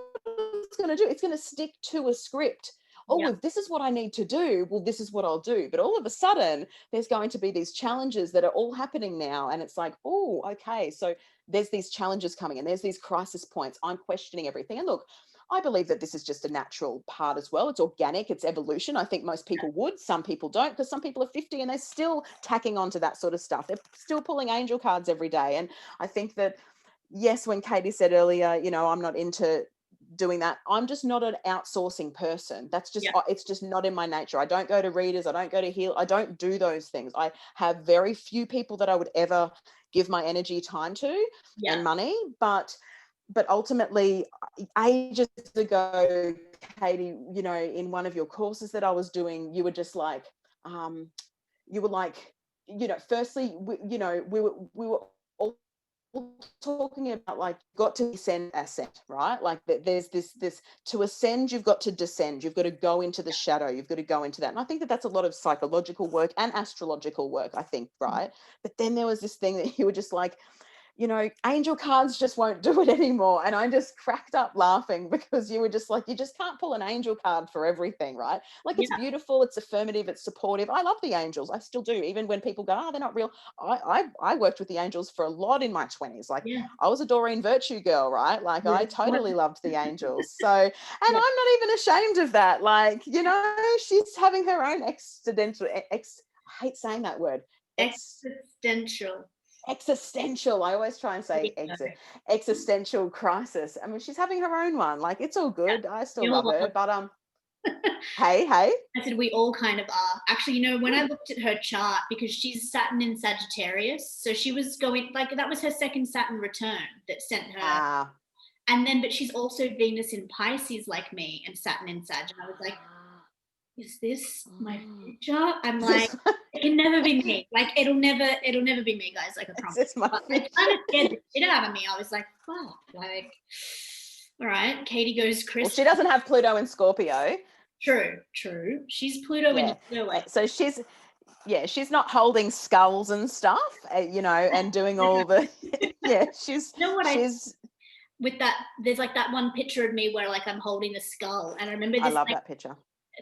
it's going to do? It's going to stick to a script. If this is what I need to do, well, this is what I'll do. But all of a sudden, there's going to be these challenges that are all happening now. And it's like, oh, okay. So there's these challenges coming and there's these crisis points. I'm questioning everything. And look, I believe that this is just a natural part as well. It's organic, it's evolution. I think most people would, some people don't, because some people are 50 and they're still tacking onto that sort of stuff. They're still pulling angel cards every day. And I think that, yes, when Katie said earlier, I'm not into doing that, I'm just not an outsourcing person. That's just it's just not in my nature. I don't go to readers, I don't go to heal, I don't do those things. I have very few people that I would ever give my energy, time to, and money. But ultimately, ages ago, Katie, in one of your courses that I was doing, you were just like, you were like, firstly, we were all talking about, like, got to ascend, right? Like, there's this to ascend, you've got to descend, you've got to go into the shadow, you've got to go into that. And I think that that's a lot of psychological work and astrological work, I think, right? But then there was this thing that you were just like, angel cards just won't do it anymore. And I just cracked up laughing, because you were just like, you just can't pull an angel card for everything, right? Like, it's beautiful, it's affirmative, it's supportive. I love the angels. I still do. Even when people go, they're not real. I worked with the angels for a lot in my 20s. Like, I was a Doreen Virtue girl, right? Like, I totally loved the angels. So, and I'm not even ashamed of that. Like, she's having her own I hate saying that word. Existential. I always try and say existential crisis. I mean, she's having her own one. Like, it's all good. I still love her. But hey. I said we all kind of are. Actually, when I looked at her chart, because she's Saturn in Sagittarius, so she was going, like, that was her second Saturn return that sent her. And then, but she's also Venus in Pisces like me, and Saturn in Sag. And I was like, is this my future? I'm like, it can never be me. Like, it'll never be me, guys. Like, I promise. Is this my future? It kind of scared the shit out of me. I was like, fuck. Like, all right. Katie goes, Chris. Well, she doesn't have Pluto in Scorpio. True. She's Pluto in Scorpio. So she's not holding skulls and stuff, and doing all the she's with that, there's like that one picture of me where, like, I'm holding a skull, and I remember this. I love that picture.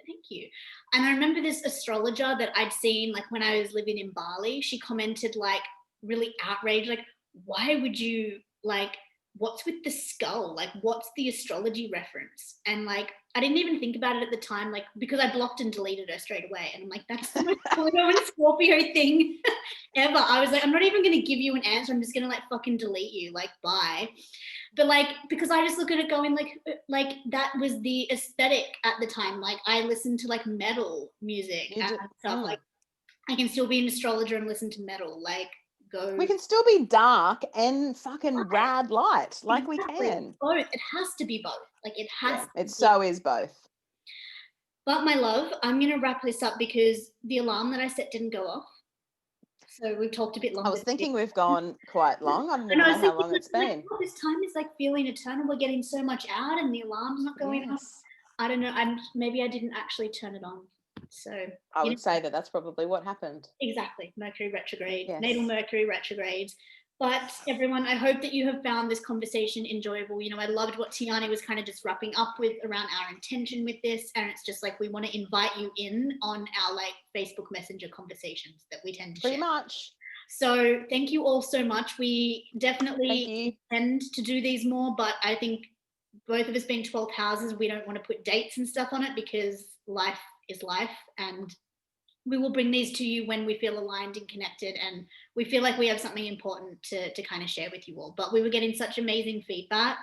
Thank you. And I remember this astrologer that I'd seen, like, when I was living in Bali, she commented, like, really outraged, like, why would you, like, what's with the skull? Like, what's the astrology reference? And, like, I didn't even think about it at the time, like, because I blocked and deleted her straight away. And I'm like, that's the most Pluto and Scorpio thing ever. I was like, I'm not even going to give you an answer. I'm just going to, like, fucking delete you. Like, bye. But, like, because I just look at it going, like that was the aesthetic at the time. Like, I listened to, like, metal music and stuff. Like, I can still be an astrologer and listen to metal. Like, go. We can still be dark and fucking rad light. Like, we can. Both. It has to be both. Like, it has. It so is both. But, my love, I'm going to wrap this up because the alarm that I set didn't go off. So we've talked a bit longer. I was thinking we've gone quite long. I don't know how long it's been. Like, this time is, like, feeling eternal. We're getting so much out and the alarm's not going off. I don't know. Maybe I didn't actually turn it on. So, I you would know, say that that's probably what happened. exactly, Mercury retrograde, natal Yes. Mercury retrograde. But everyone, I hope that you have found this conversation enjoyable. You know, I loved what Tiarnie was kind of just wrapping up with around our intention with this. And it's just like we want to invite you in on our like Facebook Messenger conversations that we tend to Pretty share. much. So thank you all so much. We Thank definitely you. intend to do these more, but I think both of us being 12th houses, we don't want to put dates and stuff on it because life is life. And we will bring these to you when we feel aligned and connected and we feel like we have something important to kind of share with you all. But we were getting such amazing feedback,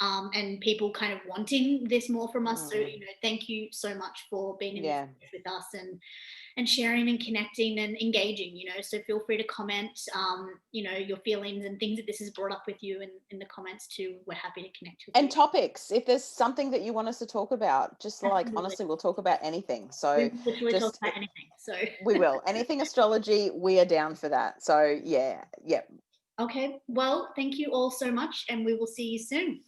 and people kind of wanting this more from us. So, Mm, you know, thank you so much for being in this yeah. space with us and sharing and connecting and engaging, you know. So feel free to comment, you know, your feelings and things that this has brought up with you in the comments too. We're happy to connect with And you. topics, if there's something that you want us to talk about, just like Absolutely. honestly, we'll talk about anything. We So literally talk just about anything. So, we will. Anything astrology, we are down for that. So yeah, yeah. okay. Well, thank you all so much and we will see you soon.